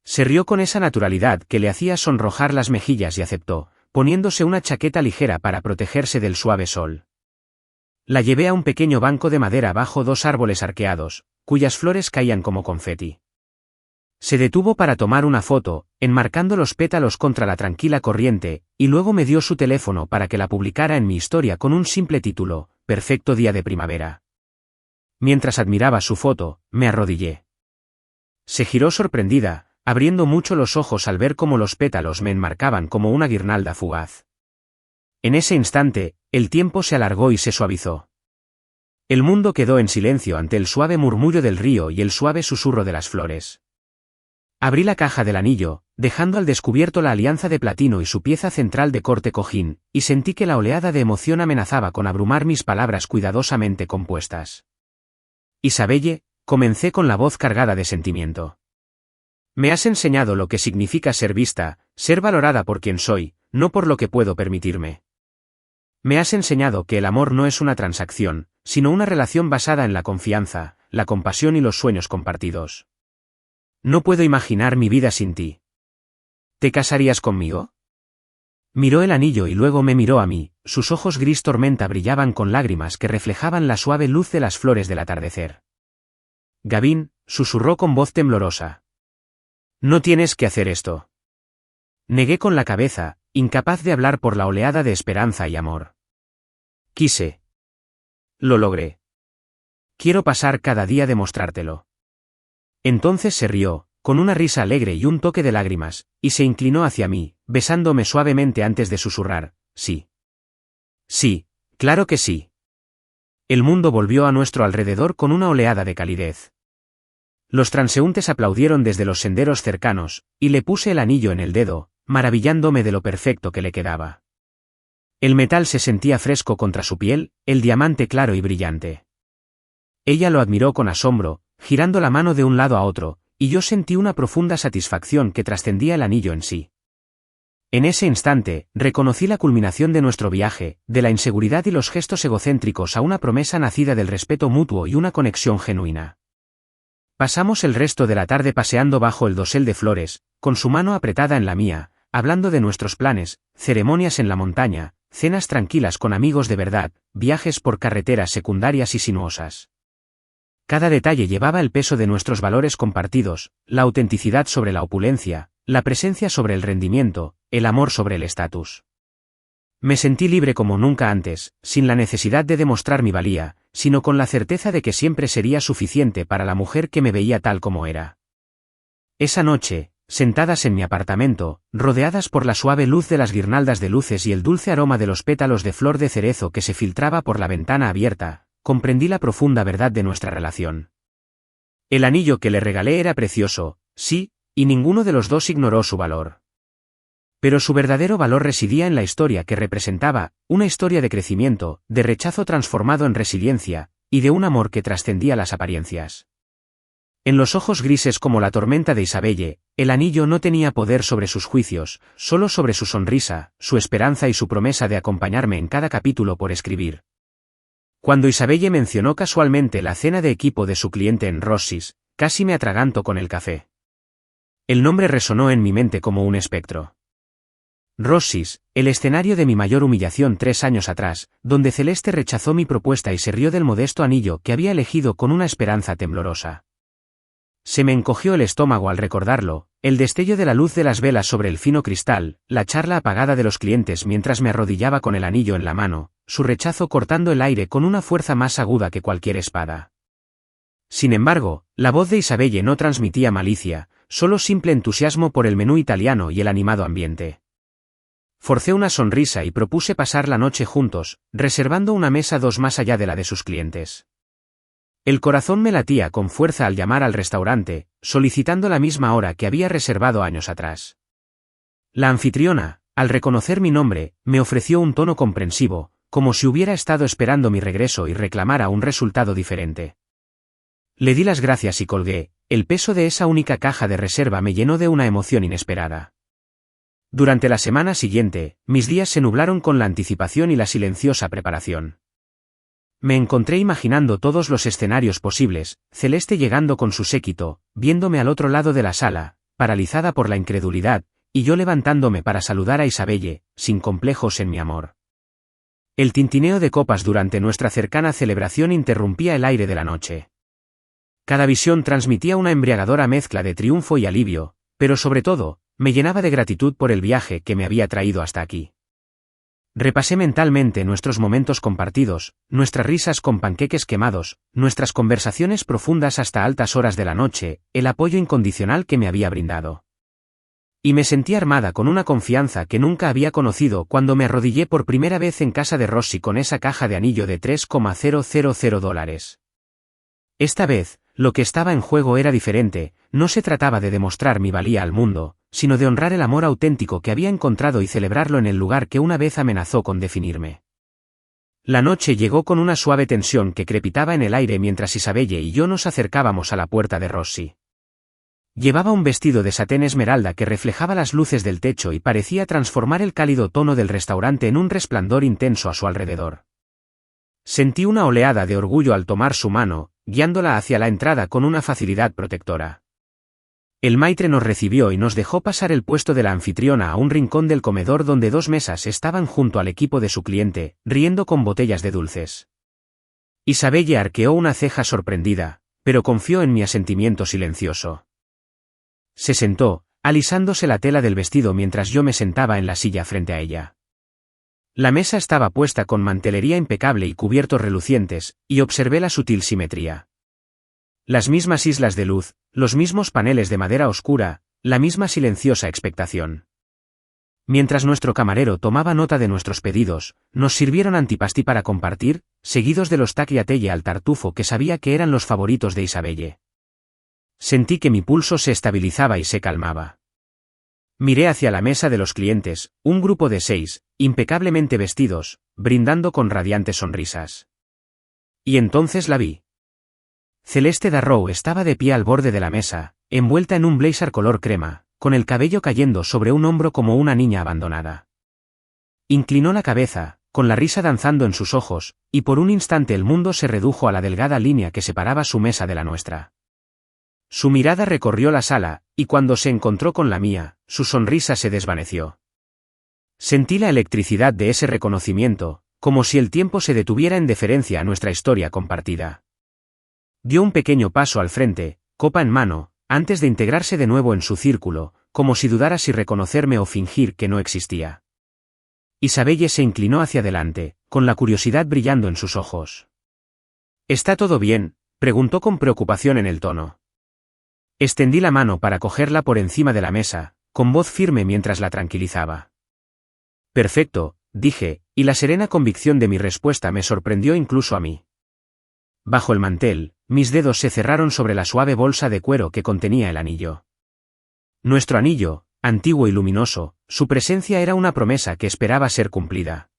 Se rió con esa naturalidad que le hacía sonrojar las mejillas y aceptó, poniéndose una chaqueta ligera para protegerse del suave sol. La llevé a un pequeño banco de madera bajo dos árboles arqueados, cuyas flores caían como confeti. Se detuvo para tomar una foto, enmarcando los pétalos contra la tranquila corriente, y luego me dio su teléfono para que la publicara en mi historia con un simple título, Perfecto día de primavera. Mientras admiraba su foto, me arrodillé. Se giró sorprendida, abriendo mucho los ojos al ver cómo los pétalos me enmarcaban como una guirnalda fugaz. En ese instante, el tiempo se alargó y se suavizó. El mundo quedó en silencio ante el suave murmullo del río y el suave susurro de las flores. Abrí la caja del anillo, dejando al descubierto la alianza de platino y su pieza central de corte cojín, y sentí que la oleada de emoción amenazaba con abrumar mis palabras cuidadosamente compuestas. Isabelle, comencé con la voz cargada de sentimiento. Me has enseñado lo que significa ser vista, ser valorada por quien soy, no por lo que puedo permitirme. Me has enseñado que el amor no es una transacción, sino una relación basada en la confianza, la compasión y los sueños compartidos. No puedo imaginar mi vida sin ti. ¿Te casarías conmigo? Miró el anillo y luego me miró a mí, sus ojos gris tormenta brillaban con lágrimas que reflejaban la suave luz de las flores del atardecer. Gavin, susurró con voz temblorosa. No tienes que hacer esto. Negué con la cabeza, incapaz de hablar por la oleada de esperanza y amor. Quise. Lo logré. Quiero pasar cada día demostrártelo. Entonces se rió, con una risa alegre y un toque de lágrimas, y se inclinó hacia mí, besándome suavemente antes de susurrar, sí. Sí, claro que sí. El mundo volvió a nuestro alrededor con una oleada de calidez. Los transeúntes aplaudieron desde los senderos cercanos, y le puse el anillo en el dedo, maravillándome de lo perfecto que le quedaba. El metal se sentía fresco contra su piel, el diamante claro y brillante. Ella lo admiró con asombro, girando la mano de un lado a otro, y yo sentí una profunda satisfacción que trascendía el anillo en sí. En ese instante, reconocí la culminación de nuestro viaje, de la inseguridad y los gestos egocéntricos a una promesa nacida del respeto mutuo y una conexión genuina. Pasamos el resto de la tarde paseando bajo el dosel de flores, con su mano apretada en la mía, hablando de nuestros planes, ceremonias en la montaña, cenas tranquilas con amigos de verdad, viajes por carreteras secundarias y sinuosas. Cada detalle llevaba el peso de nuestros valores compartidos, la autenticidad sobre la opulencia, la presencia sobre el rendimiento, el amor sobre el estatus. Me sentí libre como nunca antes, sin la necesidad de demostrar mi valía, sino con la certeza de que siempre sería suficiente para la mujer que me veía tal como era. Esa noche, sentadas en mi apartamento, rodeadas por la suave luz de las guirnaldas de luces y el dulce aroma de los pétalos de flor de cerezo que se filtraba por la ventana abierta, comprendí la profunda verdad de nuestra relación. El anillo que le regalé era precioso, sí, y ninguno de los dos ignoró su valor. Pero su verdadero valor residía en la historia que representaba, una historia de crecimiento, de rechazo transformado en resiliencia, y de un amor que trascendía las apariencias. En los ojos grises como la tormenta de Isabelle, el anillo no tenía poder sobre sus juicios, solo sobre su sonrisa, su esperanza y su promesa de acompañarme en cada capítulo por escribir. Cuando Isabelle mencionó casualmente la cena de equipo de su cliente en Rossi's, casi me atraganto con el café. El nombre resonó en mi mente como un espectro. Rossi's, el escenario de mi mayor humillación 3 años atrás, donde Celeste rechazó mi propuesta y se rió del modesto anillo que había elegido con una esperanza temblorosa. Se me encogió el estómago al recordarlo, el destello de la luz de las velas sobre el fino cristal, la charla apagada de los clientes mientras me arrodillaba con el anillo en la mano, su rechazo cortando el aire con una fuerza más aguda que cualquier espada. Sin embargo, la voz de Isabelle no transmitía malicia, solo simple entusiasmo por el menú italiano y el animado ambiente. Forcé una sonrisa y propuse pasar la noche juntos, reservando una mesa 2 más allá de la de sus clientes. El corazón me latía con fuerza al llamar al restaurante, solicitando la misma hora que había reservado años atrás. La anfitriona, al reconocer mi nombre, me ofreció un tono comprensivo, como si hubiera estado esperando mi regreso y reclamara un resultado diferente. Le di las gracias y colgué, el peso de esa única caja de reserva me llenó de una emoción inesperada. Durante la semana siguiente, mis días se nublaron con la anticipación y la silenciosa preparación. Me encontré imaginando todos los escenarios posibles, Celeste llegando con su séquito, viéndome al otro lado de la sala, paralizada por la incredulidad, y yo levantándome para saludar a Isabelle, sin complejos en mi amor. El tintineo de copas durante nuestra cercana celebración interrumpía el aire de la noche. Cada visión transmitía una embriagadora mezcla de triunfo y alivio, pero sobre todo, me llenaba de gratitud por el viaje que me había traído hasta aquí. Repasé mentalmente nuestros momentos compartidos, nuestras risas con panqueques quemados, nuestras conversaciones profundas hasta altas horas de la noche, el apoyo incondicional que me había brindado. Y me sentí armada con una confianza que nunca había conocido cuando me arrodillé por primera vez en casa de Rossi con esa caja de anillo de $3,000. Esta vez, lo que estaba en juego era diferente, no se trataba de demostrar mi valía al mundo, sino de honrar el amor auténtico que había encontrado y celebrarlo en el lugar que una vez amenazó con definirme. La noche llegó con una suave tensión que crepitaba en el aire mientras Isabelle y yo nos acercábamos a la puerta de Rossi. Llevaba un vestido de satén esmeralda que reflejaba las luces del techo y parecía transformar el cálido tono del restaurante en un resplandor intenso a su alrededor. Sentí una oleada de orgullo al tomar su mano, guiándola hacia la entrada con una facilidad protectora. El maitre nos recibió y nos dejó pasar el puesto de la anfitriona a un rincón del comedor donde 2 mesas estaban junto al equipo de su cliente, riendo con botellas de dulces. Isabelle arqueó una ceja sorprendida, pero confió en mi asentimiento silencioso. Se sentó, alisándose la tela del vestido mientras yo me sentaba en la silla frente a ella. La mesa estaba puesta con mantelería impecable y cubiertos relucientes, y observé la sutil simetría. Las mismas islas de luz, los mismos paneles de madera oscura, la misma silenciosa expectación. Mientras nuestro camarero tomaba nota de nuestros pedidos, nos sirvieron antipasti para compartir, seguidos de los tagliatelle al tartufo que sabía que eran los favoritos de Isabelle. Sentí que mi pulso se estabilizaba y se calmaba. Miré hacia la mesa de los clientes, un grupo de 6, impecablemente vestidos, brindando con radiantes sonrisas. Y entonces la vi. Celeste Darrow estaba de pie al borde de la mesa, envuelta en un blazer color crema, con el cabello cayendo sobre un hombro como una niña abandonada. Inclinó la cabeza, con la risa danzando en sus ojos, y por un instante el mundo se redujo a la delgada línea que separaba su mesa de la nuestra. Su mirada recorrió la sala, y cuando se encontró con la mía, su sonrisa se desvaneció. Sentí la electricidad de ese reconocimiento, como si el tiempo se detuviera en deferencia a nuestra historia compartida. Dio un pequeño paso al frente, copa en mano, antes de integrarse de nuevo en su círculo, como si dudara si reconocerme o fingir que no existía. Isabelle se inclinó hacia adelante, con la curiosidad brillando en sus ojos. ¿Está todo bien?, preguntó con preocupación en el tono. Extendí la mano para cogerla por encima de la mesa, con voz firme mientras la tranquilizaba. Perfecto, dije, y la serena convicción de mi respuesta me sorprendió incluso a mí. Bajo el mantel, mis dedos se cerraron sobre la suave bolsa de cuero que contenía el anillo. Nuestro anillo, antiguo y luminoso, su presencia era una promesa que esperaba ser cumplida.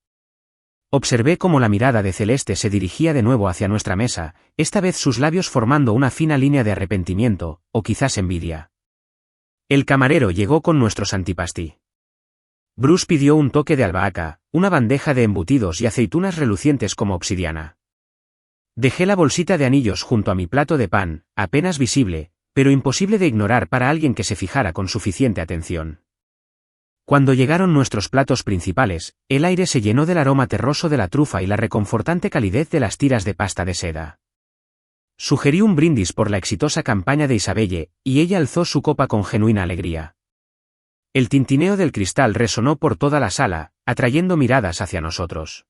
Observé cómo la mirada de Celeste se dirigía de nuevo hacia nuestra mesa, esta vez sus labios formando una fina línea de arrepentimiento, o quizás envidia. El camarero llegó con nuestros antipasti. Bruce pidió un toque de albahaca, una bandeja de embutidos y aceitunas relucientes como obsidiana. Dejé la bolsita de anillos junto a mi plato de pan, apenas visible, pero imposible de ignorar para alguien que se fijara con suficiente atención. Cuando llegaron nuestros platos principales, el aire se llenó del aroma terroso de la trufa y la reconfortante calidez de las tiras de pasta de seda. Sugerí un brindis por la exitosa campaña de Isabelle, y ella alzó su copa con genuina alegría. El tintineo del cristal resonó por toda la sala, atrayendo miradas hacia nosotros.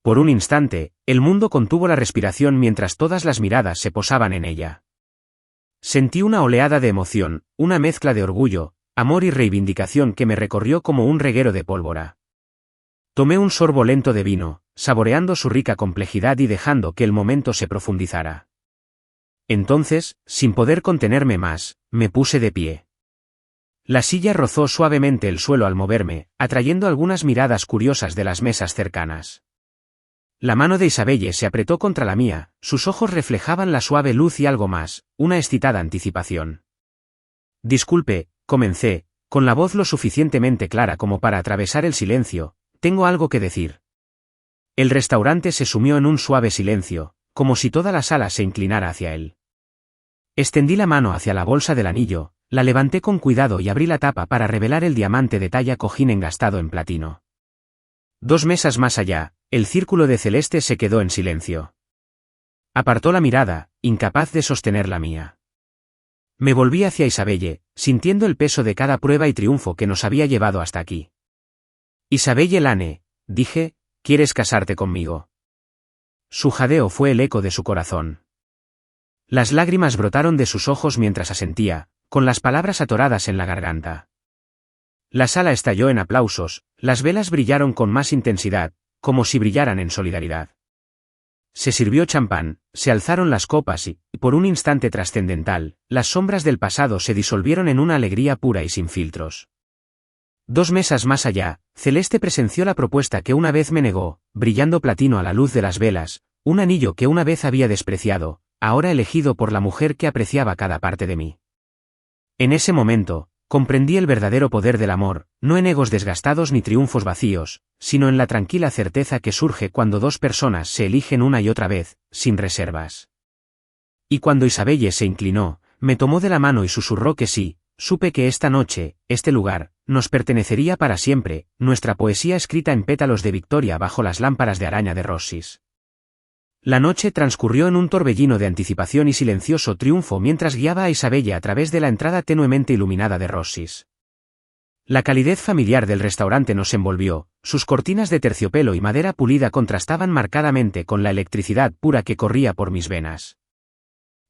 Por un instante, el mundo contuvo la respiración mientras todas las miradas se posaban en ella. Sentí una oleada de emoción, una mezcla de orgullo, amor y reivindicación que me recorrió como un reguero de pólvora. Tomé un sorbo lento de vino, saboreando su rica complejidad y dejando que el momento se profundizara. Entonces, sin poder contenerme más, me puse de pie. La silla rozó suavemente el suelo al moverme, atrayendo algunas miradas curiosas de las mesas cercanas. La mano de Isabelle se apretó contra la mía, sus ojos reflejaban la suave luz y algo más, una excitada anticipación. Disculpe, comencé, con la voz lo suficientemente clara como para atravesar el silencio, tengo algo que decir. El restaurante se sumió en un suave silencio, como si toda la sala se inclinara hacia él. Extendí la mano hacia la bolsa del anillo, la levanté con cuidado y abrí la tapa para revelar el diamante de talla cojín engastado en platino. 2 mesas más allá, el círculo de Celeste se quedó en silencio. Apartó la mirada, incapaz de sostener la mía. Me volví hacia Isabelle, sintiendo el peso de cada prueba y triunfo que nos había llevado hasta aquí. Isabelle Lane, dije, ¿quieres casarte conmigo? Su jadeo fue el eco de su corazón. Las lágrimas brotaron de sus ojos mientras asentía, con las palabras atoradas en la garganta. La sala estalló en aplausos, las velas brillaron con más intensidad, como si brillaran en solidaridad. Se sirvió champán, se alzaron las copas y, por un instante trascendental, las sombras del pasado se disolvieron en una alegría pura y sin filtros. 2 mesas más allá, Celeste presenció la propuesta que una vez me negó, brillando platino a la luz de las velas, un anillo que una vez había despreciado, ahora elegido por la mujer que apreciaba cada parte de mí. En ese momento, comprendí el verdadero poder del amor, no en egos desgastados ni triunfos vacíos, sino en la tranquila certeza que surge cuando 2 personas se eligen una y otra vez, sin reservas. Y cuando Isabelle se inclinó, me tomó de la mano y susurró que sí, supe que esta noche, este lugar, nos pertenecería para siempre, nuestra poesía escrita en pétalos de victoria bajo las lámparas de araña de Rossis. La noche transcurrió en un torbellino de anticipación y silencioso triunfo mientras guiaba a Isabelle a través de la entrada tenuemente iluminada de Rossis. La calidez familiar del restaurante nos envolvió, sus cortinas de terciopelo y madera pulida contrastaban marcadamente con la electricidad pura que corría por mis venas.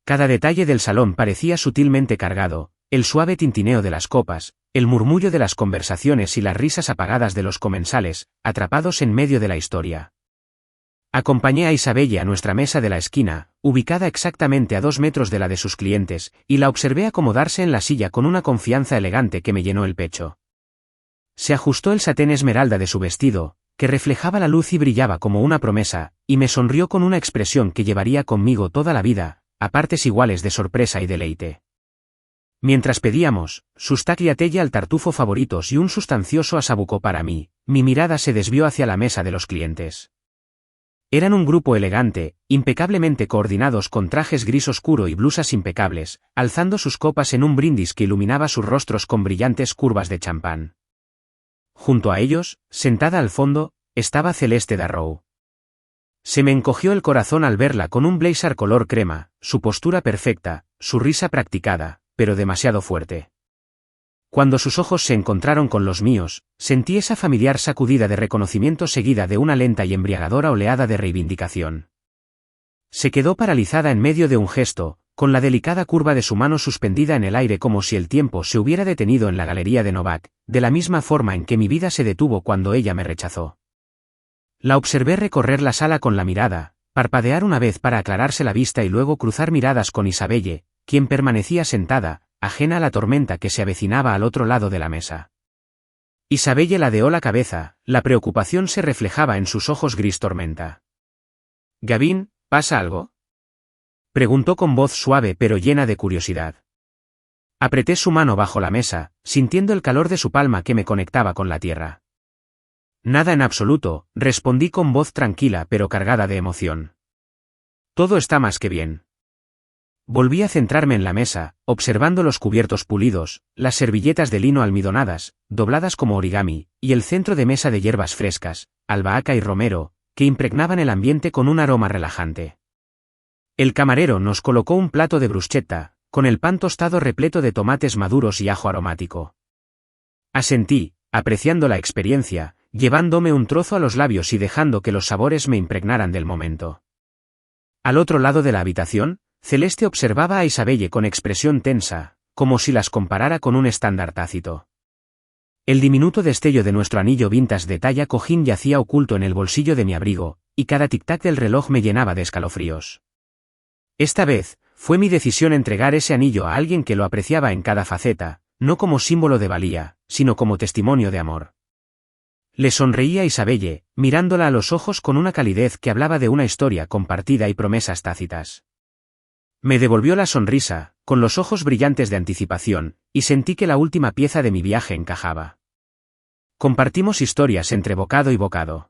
Cada detalle del salón parecía sutilmente cargado, el suave tintineo de las copas, el murmullo de las conversaciones y las risas apagadas de los comensales, atrapados en medio de la historia. Acompañé a Isabelle a nuestra mesa de la esquina, ubicada exactamente a 2 metros de la de sus clientes, y la observé acomodarse en la silla con una confianza elegante que me llenó el pecho. Se ajustó el satén esmeralda de su vestido, que reflejaba la luz y brillaba como una promesa, y me sonrió con una expresión que llevaría conmigo toda la vida, a partes iguales de sorpresa y deleite. Mientras pedíamos, sus tagliatelle al tartufo favoritos y un sustancioso asabuco para mí, mi mirada se desvió hacia la mesa de los clientes. Eran un grupo elegante, impecablemente coordinados con trajes gris oscuro y blusas impecables, alzando sus copas en un brindis que iluminaba sus rostros con brillantes curvas de champán. Junto a ellos, sentada al fondo, estaba Celeste Darrow. Se me encogió el corazón al verla con un blazer color crema, su postura perfecta, su risa practicada, pero demasiado fuerte. Cuando sus ojos se encontraron con los míos, sentí esa familiar sacudida de reconocimiento seguida de una lenta y embriagadora oleada de reivindicación. Se quedó paralizada en medio de un gesto, con la delicada curva de su mano suspendida en el aire como si el tiempo se hubiera detenido en la galería de Novak, de la misma forma en que mi vida se detuvo cuando ella me rechazó. La observé recorrer la sala con la mirada, parpadear una vez para aclararse la vista y luego cruzar miradas con Isabelle, quien permanecía sentada, ajena a la tormenta que se avecinaba al otro lado de la mesa. Isabelle ladeó la cabeza, la preocupación se reflejaba en sus ojos gris tormenta. «Gavin, ¿pasa algo?», preguntó con voz suave pero llena de curiosidad. Apreté su mano bajo la mesa, sintiendo el calor de su palma que me conectaba con la tierra. «Nada en absoluto», respondí con voz tranquila pero cargada de emoción. «Todo está más que bien». Volví a centrarme en la mesa, observando los cubiertos pulidos, las servilletas de lino almidonadas, dobladas como origami, y el centro de mesa de hierbas frescas, albahaca y romero, que impregnaban el ambiente con un aroma relajante. El camarero nos colocó un plato de bruschetta, con el pan tostado repleto de tomates maduros y ajo aromático. Asentí, apreciando la experiencia, llevándome un trozo a los labios y dejando que los sabores me impregnaran del momento. Al otro lado de la habitación, Celeste observaba a Isabelle con expresión tensa, como si las comparara con un estándar tácito. El diminuto destello de nuestro anillo vintage de talla cojín yacía oculto en el bolsillo de mi abrigo, y cada tic-tac del reloj me llenaba de escalofríos. Esta vez, fue mi decisión entregar ese anillo a alguien que lo apreciaba en cada faceta, no como símbolo de valía, sino como testimonio de amor. Le sonreí a Isabelle, mirándola a los ojos con una calidez que hablaba de una historia compartida y promesas tácitas. Me devolvió la sonrisa, con los ojos brillantes de anticipación, y sentí que la última pieza de mi viaje encajaba. Compartimos historias entre bocado y bocado.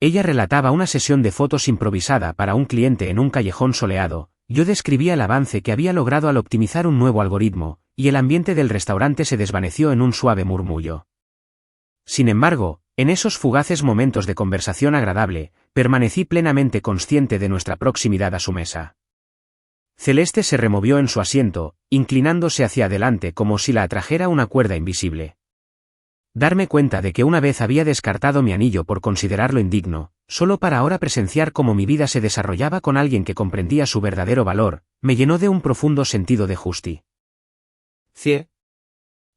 Ella relataba una sesión de fotos improvisada para un cliente en un callejón soleado, yo describía el avance que había logrado al optimizar un nuevo algoritmo, y el ambiente del restaurante se desvaneció en un suave murmullo. Sin embargo, en esos fugaces momentos de conversación agradable, permanecí plenamente consciente de nuestra proximidad a su mesa. Celeste se removió en su asiento, inclinándose hacia adelante como si la atrajera una cuerda invisible. Darme cuenta de que una vez había descartado mi anillo por considerarlo indigno, solo para ahora presenciar cómo mi vida se desarrollaba con alguien que comprendía su verdadero valor, me llenó de un profundo sentido de justicia.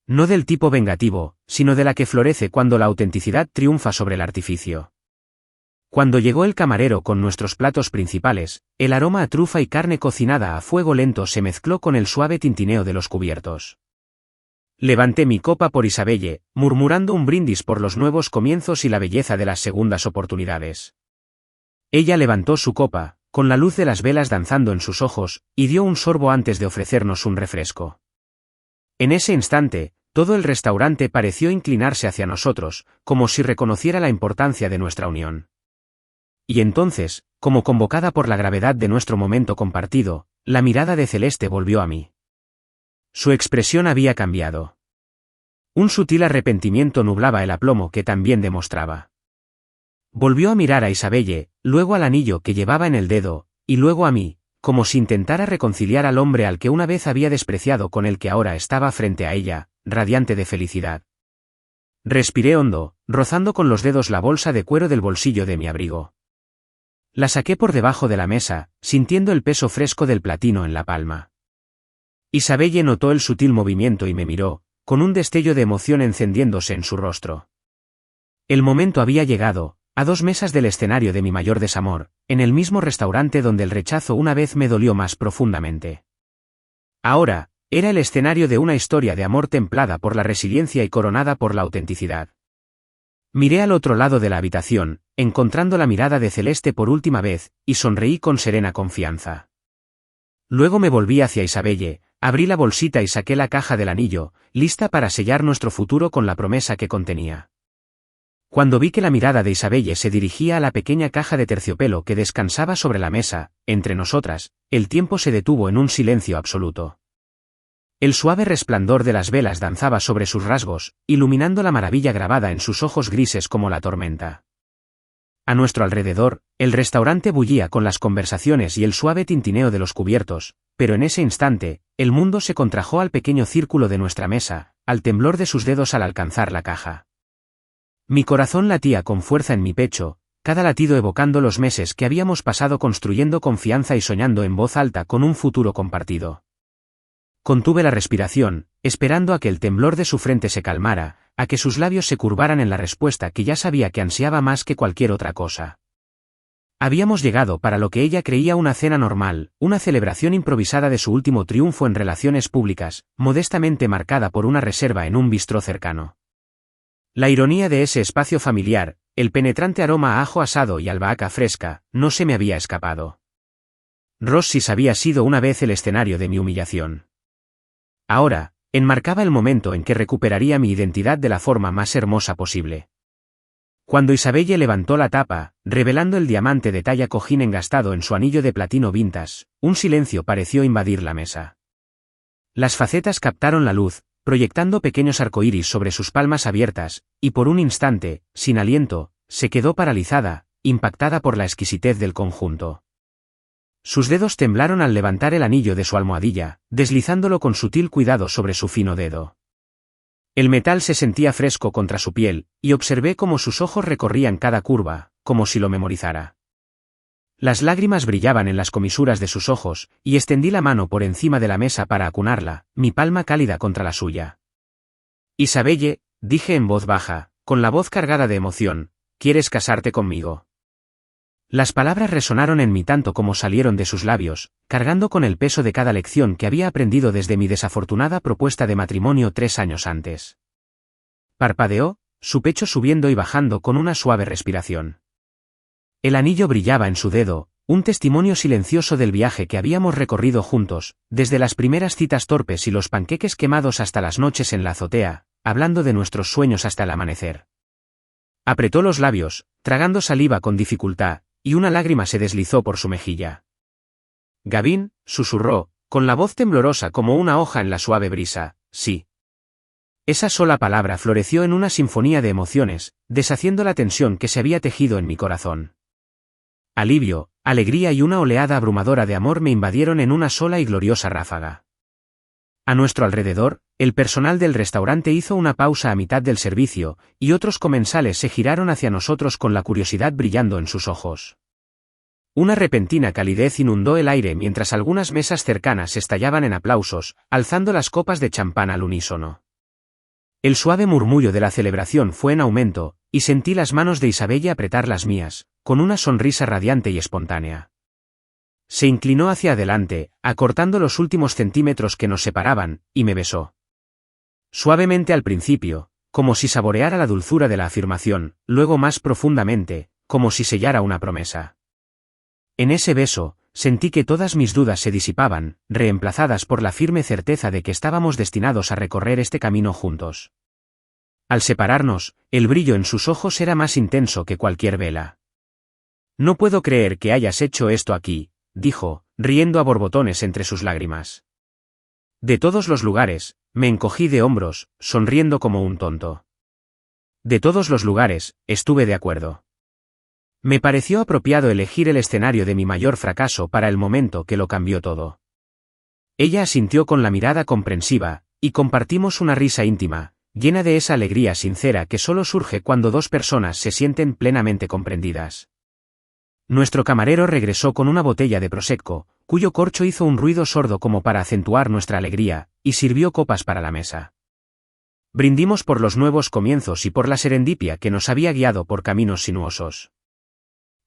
No del tipo vengativo, sino de la que florece cuando la autenticidad triunfa sobre el artificio. Cuando llegó el camarero con nuestros platos principales, el aroma a trufa y carne cocinada a fuego lento se mezcló con el suave tintineo de los cubiertos. Levanté mi copa por Isabelle, murmurando un brindis por los nuevos comienzos y la belleza de las segundas oportunidades. Ella levantó su copa, con la luz de las velas danzando en sus ojos, y dio un sorbo antes de ofrecernos un refresco. En ese instante, todo el restaurante pareció inclinarse hacia nosotros, como si reconociera la importancia de nuestra unión. Y entonces, como convocada por la gravedad de nuestro momento compartido, la mirada de Celeste volvió a mí. Su expresión había cambiado. Un sutil arrepentimiento nublaba el aplomo que también demostraba. Volvió a mirar a Isabelle, luego al anillo que llevaba en el dedo, y luego a mí, como si intentara reconciliar al hombre al que una vez había despreciado con el que ahora estaba frente a ella, radiante de felicidad. Respiré hondo, rozando con los dedos la bolsa de cuero del bolsillo de mi abrigo. La saqué por debajo de la mesa, sintiendo el peso fresco del platino en la palma. Isabelle notó el sutil movimiento y me miró, con un destello de emoción encendiéndose en su rostro. El momento había llegado, a 2 mesas del escenario de mi mayor desamor, en el mismo restaurante donde el rechazo una vez me dolió más profundamente. Ahora, era el escenario de una historia de amor templada por la resiliencia y coronada por la autenticidad. Miré al otro lado de la habitación, encontrando la mirada de Celeste por última vez, y sonreí con serena confianza. Luego me volví hacia Isabelle, abrí la bolsita y saqué la caja del anillo, lista para sellar nuestro futuro con la promesa que contenía. Cuando vi que la mirada de Isabelle se dirigía a la pequeña caja de terciopelo que descansaba sobre la mesa, entre nosotras, el tiempo se detuvo en un silencio absoluto. El suave resplandor de las velas danzaba sobre sus rasgos, iluminando la maravilla grabada en sus ojos grises como la tormenta. A nuestro alrededor, el restaurante bullía con las conversaciones y el suave tintineo de los cubiertos, pero en ese instante, el mundo se contrajo al pequeño círculo de nuestra mesa, al temblor de sus dedos al alcanzar la caja. Mi corazón latía con fuerza en mi pecho, cada latido evocando los meses que habíamos pasado construyendo confianza y soñando en voz alta con un futuro compartido. Contuve la respiración, esperando a que el temblor de su frente se calmara, a que sus labios se curvaran en la respuesta que ya sabía que ansiaba más que cualquier otra cosa. Habíamos llegado para lo que ella creía una cena normal, una celebración improvisada de su último triunfo en relaciones públicas, modestamente marcada por una reserva en un bistró cercano. La ironía de ese espacio familiar, el penetrante aroma a ajo asado y albahaca fresca, no se me había escapado. Rossis había sido una vez el escenario de mi humillación. Ahora, enmarcaba el momento en que recuperaría mi identidad de la forma más hermosa posible. Cuando Isabelle levantó la tapa, revelando el diamante de talla cojín engastado en su anillo de platino vintage, un silencio pareció invadir la mesa. Las facetas captaron la luz, proyectando pequeños arcoíris sobre sus palmas abiertas, y por un instante, sin aliento, se quedó paralizada, impactada por la exquisitez del conjunto. Sus dedos temblaron al levantar el anillo de su almohadilla, deslizándolo con sutil cuidado sobre su fino dedo. El metal se sentía fresco contra su piel, y observé cómo sus ojos recorrían cada curva, como si lo memorizara. Las lágrimas brillaban en las comisuras de sus ojos, y extendí la mano por encima de la mesa para acunarla, mi palma cálida contra la suya. Isabelle, dije en voz baja, con la voz cargada de emoción, ¿quieres casarte conmigo? Las palabras resonaron en mí tanto como salieron de sus labios, cargando con el peso de cada lección que había aprendido desde mi desafortunada propuesta de matrimonio 3 años antes. Parpadeó, su pecho subiendo y bajando con una suave respiración. El anillo brillaba en su dedo, un testimonio silencioso del viaje que habíamos recorrido juntos, desde las primeras citas torpes y los panqueques quemados hasta las noches en la azotea, hablando de nuestros sueños hasta el amanecer. Apretó los labios, tragando saliva con dificultad, y una lágrima se deslizó por su mejilla. Gavin, susurró, con la voz temblorosa como una hoja en la suave brisa, sí. Esa sola palabra floreció en una sinfonía de emociones, deshaciendo la tensión que se había tejido en mi corazón. alivio, alegría y una oleada abrumadora de amor me invadieron en una sola y gloriosa ráfaga. A nuestro alrededor, el personal del restaurante hizo una pausa a mitad del servicio, y otros comensales se giraron hacia nosotros con la curiosidad brillando en sus ojos. Una repentina calidez inundó el aire mientras algunas mesas cercanas estallaban en aplausos, alzando las copas de champán al unísono. El suave murmullo de la celebración fue en aumento, y sentí las manos de Isabelle apretar las mías, con una sonrisa radiante y espontánea. Se inclinó hacia adelante, acortando los últimos centímetros que nos separaban, y me besó. Suavemente al principio, como si saboreara la dulzura de la afirmación, luego más profundamente, como si sellara una promesa. En ese beso, sentí que todas mis dudas se disipaban, reemplazadas por la firme certeza de que estábamos destinados a recorrer este camino juntos. Al separarnos, el brillo en sus ojos era más intenso que cualquier vela. «No puedo creer que hayas hecho esto aquí», dijo, riendo a borbotones entre sus lágrimas. De todos los lugares, me encogí de hombros, sonriendo como un tonto. De todos los lugares, estuve de acuerdo. Me pareció apropiado elegir el escenario de mi mayor fracaso para el momento que lo cambió todo. Ella asintió con la mirada comprensiva, y compartimos una risa íntima, llena de esa alegría sincera que solo surge cuando dos personas se sienten plenamente comprendidas. Nuestro camarero regresó con una botella de prosecco, cuyo corcho hizo un ruido sordo como para acentuar nuestra alegría, y sirvió copas para la mesa. Brindimos por los nuevos comienzos y por la serendipia que nos había guiado por caminos sinuosos.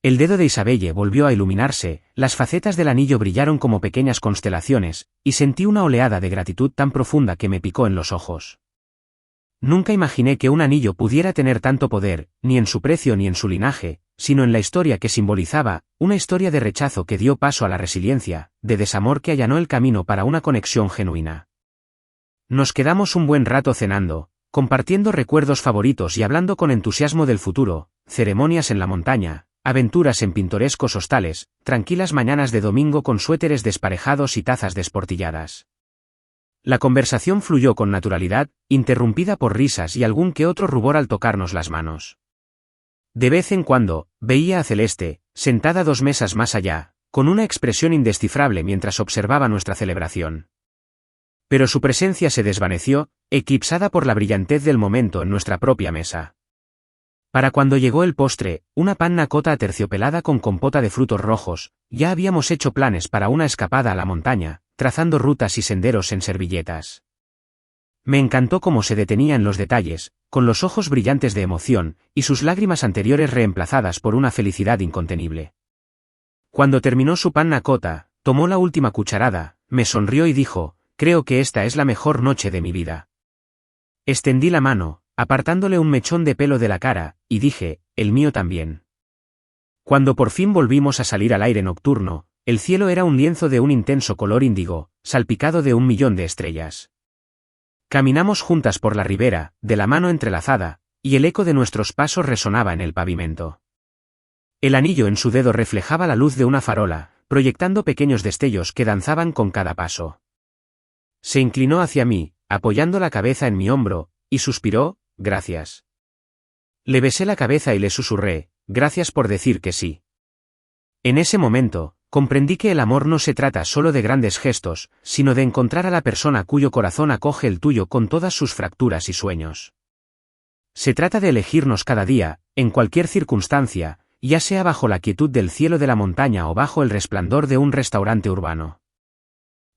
El dedo de Isabelle volvió a iluminarse, las facetas del anillo brillaron como pequeñas constelaciones, y sentí una oleada de gratitud tan profunda que me picó en los ojos. Nunca imaginé que un anillo pudiera tener tanto poder, ni en su precio ni en su linaje, sino en la historia que simbolizaba, una historia de rechazo que dio paso a la resiliencia, de desamor que allanó el camino para una conexión genuina. Nos quedamos un buen rato cenando, compartiendo recuerdos favoritos y hablando con entusiasmo del futuro, ceremonias en la montaña, aventuras en pintorescos hostales, tranquilas mañanas de domingo con suéteres desparejados y tazas desportilladas. La conversación fluyó con naturalidad, interrumpida por risas y algún que otro rubor al tocarnos las manos. De vez en cuando, veía a Celeste, sentada 2 mesas más allá, con una expresión indescifrable mientras observaba nuestra celebración. Pero su presencia se desvaneció, eclipsada por la brillantez del momento en nuestra propia mesa. Para cuando llegó el postre, una panna cotta aterciopelada con compota de frutos rojos, ya habíamos hecho planes para una escapada a la montaña, trazando rutas y senderos en servilletas. Me encantó cómo se detenía en los detalles, con los ojos brillantes de emoción, y sus lágrimas anteriores reemplazadas por una felicidad incontenible. Cuando terminó su panna cotta, tomó la última cucharada, me sonrió y dijo, «Creo que esta es la mejor noche de mi vida». Extendí la mano, apartándole un mechón de pelo de la cara, y dije, «El mío también». Cuando por fin volvimos a salir al aire nocturno, el cielo era un lienzo de un intenso color índigo, salpicado de 1.000.000 de estrellas. Caminamos juntas por la ribera, de la mano entrelazada, y el eco de nuestros pasos resonaba en el pavimento. El anillo en su dedo reflejaba la luz de una farola, proyectando pequeños destellos que danzaban con cada paso. Se inclinó hacia mí, apoyando la cabeza en mi hombro, y suspiró, «Gracias». Le besé la cabeza y le susurré, «Gracias por decir que sí». En ese momento, comprendí que el amor no se trata solo de grandes gestos, sino de encontrar a la persona cuyo corazón acoge el tuyo con todas sus fracturas y sueños. Se trata de elegirnos cada día, en cualquier circunstancia, ya sea bajo la quietud del cielo de la montaña o bajo el resplandor de un restaurante urbano.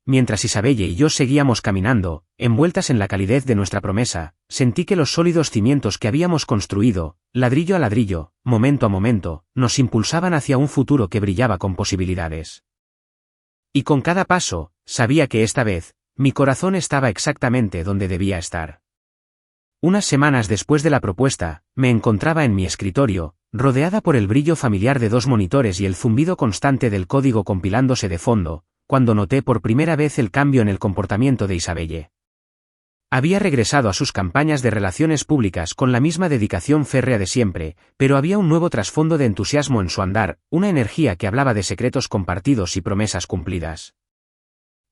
Mientras Isabelle y yo seguíamos caminando, envueltas en la calidez de nuestra promesa, sentí que los sólidos cimientos que habíamos construido, ladrillo a ladrillo, momento a momento, nos impulsaban hacia un futuro que brillaba con posibilidades. Y con cada paso, sabía que esta vez, mi corazón estaba exactamente donde debía estar. Unas semanas después de la propuesta, me encontraba en mi escritorio, rodeada por el brillo familiar de 2 monitores y el zumbido constante del código compilándose de fondo, cuando noté por primera vez el cambio en el comportamiento de Isabelle. Había regresado a sus campañas de relaciones públicas con la misma dedicación férrea de siempre, pero había un nuevo trasfondo de entusiasmo en su andar, una energía que hablaba de secretos compartidos y promesas cumplidas.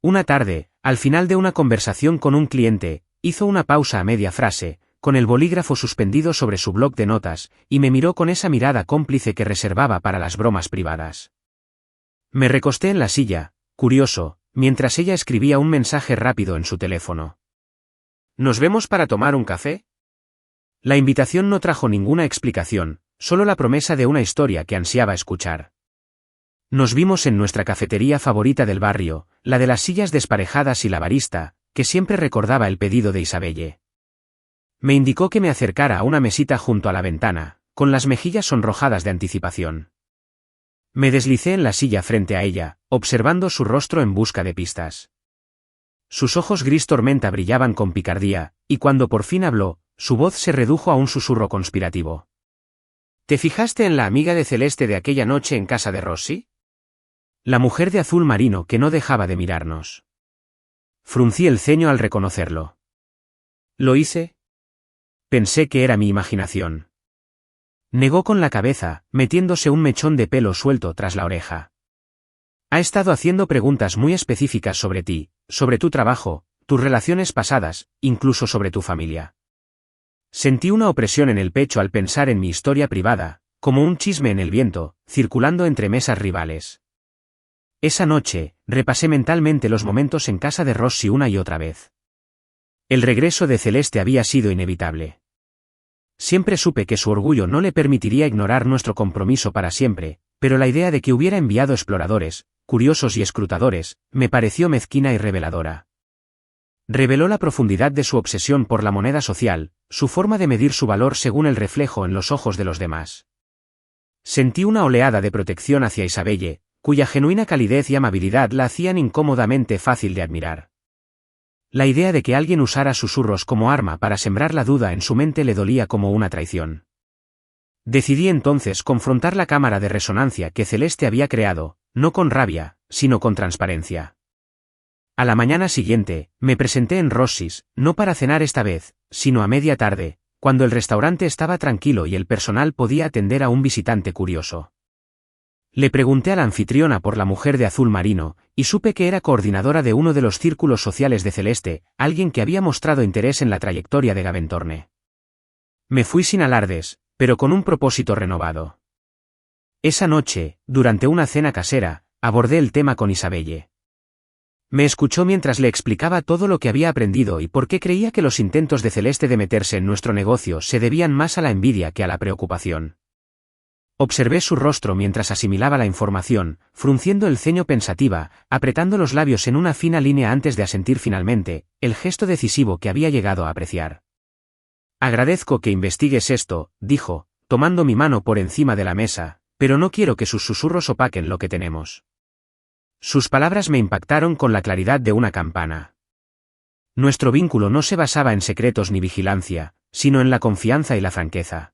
Una tarde, al final de una conversación con un cliente, hizo una pausa a media frase, con el bolígrafo suspendido sobre su bloc de notas, y me miró con esa mirada cómplice que reservaba para las bromas privadas. Me recosté en la silla, curioso, mientras ella escribía un mensaje rápido en su teléfono. ¿Nos vemos para tomar un café? La invitación no trajo ninguna explicación, solo la promesa de una historia que ansiaba escuchar. Nos vimos en nuestra cafetería favorita del barrio, la de las sillas desparejadas y la barista, que siempre recordaba el pedido de Isabelle. Me indicó que me acercara a una mesita junto a la ventana, con las mejillas sonrojadas de anticipación. Me deslicé en la silla frente a ella, observando su rostro en busca de pistas. Sus ojos gris tormenta brillaban con picardía, y cuando por fin habló, su voz se redujo a un susurro conspirativo. ¿Te fijaste en la amiga de Celeste de aquella noche en casa de Rossi? La mujer de azul marino que no dejaba de mirarnos. Fruncí el ceño al reconocerlo. ¿Lo hice? Pensé que era mi imaginación. Negó con la cabeza, metiéndose un mechón de pelo suelto tras la oreja. Ha estado haciendo preguntas muy específicas sobre ti, sobre tu trabajo, tus relaciones pasadas, incluso sobre tu familia. Sentí una opresión en el pecho al pensar en mi historia privada, como un chisme en el viento, circulando entre mesas rivales. Esa noche, repasé mentalmente los momentos en casa de Rossi una y otra vez. El regreso de Celeste había sido inevitable. Siempre supe que su orgullo no le permitiría ignorar nuestro compromiso para siempre, pero la idea de que hubiera enviado exploradores, curiosos y escrutadores, me pareció mezquina y reveladora. Reveló la profundidad de su obsesión por la moneda social, su forma de medir su valor según el reflejo en los ojos de los demás. Sentí una oleada de protección hacia Isabelle, cuya genuina calidez y amabilidad la hacían incómodamente fácil de admirar. La idea de que alguien usara susurros como arma para sembrar la duda en su mente le dolía como una traición. Decidí entonces confrontar la cámara de resonancia que Celeste había creado, no con rabia, sino con transparencia. A la mañana siguiente, me presenté en Rossi's, no para cenar esta vez, sino a media tarde, cuando el restaurante estaba tranquilo y el personal podía atender a un visitante curioso. Le pregunté a la anfitriona por la mujer de azul marino, y supe que era coordinadora de uno de los círculos sociales de Celeste, alguien que había mostrado interés en la trayectoria de Gaventorne. Me fui sin alardes, pero con un propósito renovado. Esa noche, durante una cena casera, abordé el tema con Isabelle. Me escuchó mientras le explicaba todo lo que había aprendido y por qué creía que los intentos de Celeste de meterse en nuestro negocio se debían más a la envidia que a la preocupación. Observé su rostro mientras asimilaba la información, frunciendo el ceño pensativa, apretando los labios en una fina línea antes de asentir finalmente, el gesto decisivo que había llegado a apreciar. Agradezco que investigues esto, dijo, tomando mi mano por encima de la mesa, pero no quiero que sus susurros opaquen lo que tenemos. Sus palabras me impactaron con la claridad de una campana. Nuestro vínculo no se basaba en secretos ni vigilancia, sino en la confianza y la franqueza.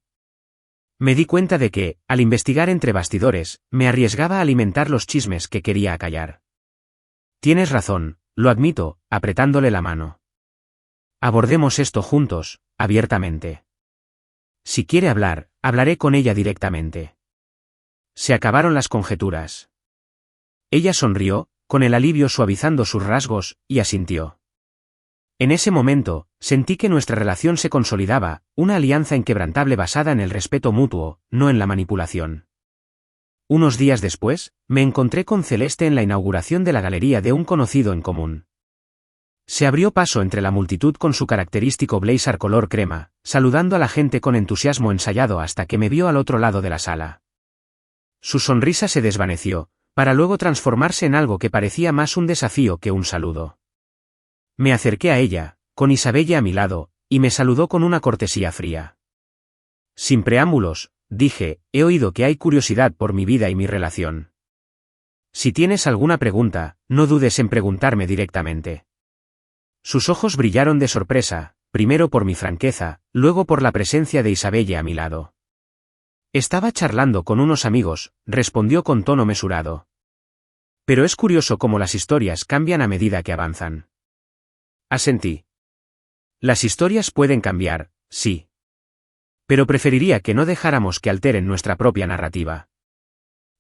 Me di cuenta de que, al investigar entre bastidores, me arriesgaba a alimentar los chismes que quería acallar. Tienes razón, lo admito, apretándole la mano. Abordemos esto juntos, abiertamente. Si quiere hablar, hablaré con ella directamente. Se acabaron las conjeturas. Ella sonrió, con el alivio suavizando sus rasgos, y asintió. En ese momento, sentí que nuestra relación se consolidaba, una alianza inquebrantable basada en el respeto mutuo, no en la manipulación. Unos días después, me encontré con Celeste en la inauguración de la galería de un conocido en común. Se abrió paso entre la multitud con su característico blazer color crema, saludando a la gente con entusiasmo ensayado hasta que me vio al otro lado de la sala. Su sonrisa se desvaneció, para luego transformarse en algo que parecía más un desafío que un saludo. Me acerqué a ella, con Isabelle a mi lado, y me saludó con una cortesía fría. Sin preámbulos, dije, he oído que hay curiosidad por mi vida y mi relación. Si tienes alguna pregunta, no dudes en preguntarme directamente. Sus ojos brillaron de sorpresa, primero por mi franqueza, luego por la presencia de Isabelle a mi lado. Estaba charlando con unos amigos, respondió con tono mesurado. Pero es curioso cómo las historias cambian a medida que avanzan. Asentí. Las historias pueden cambiar, sí. Pero preferiría que no dejáramos que alteren nuestra propia narrativa.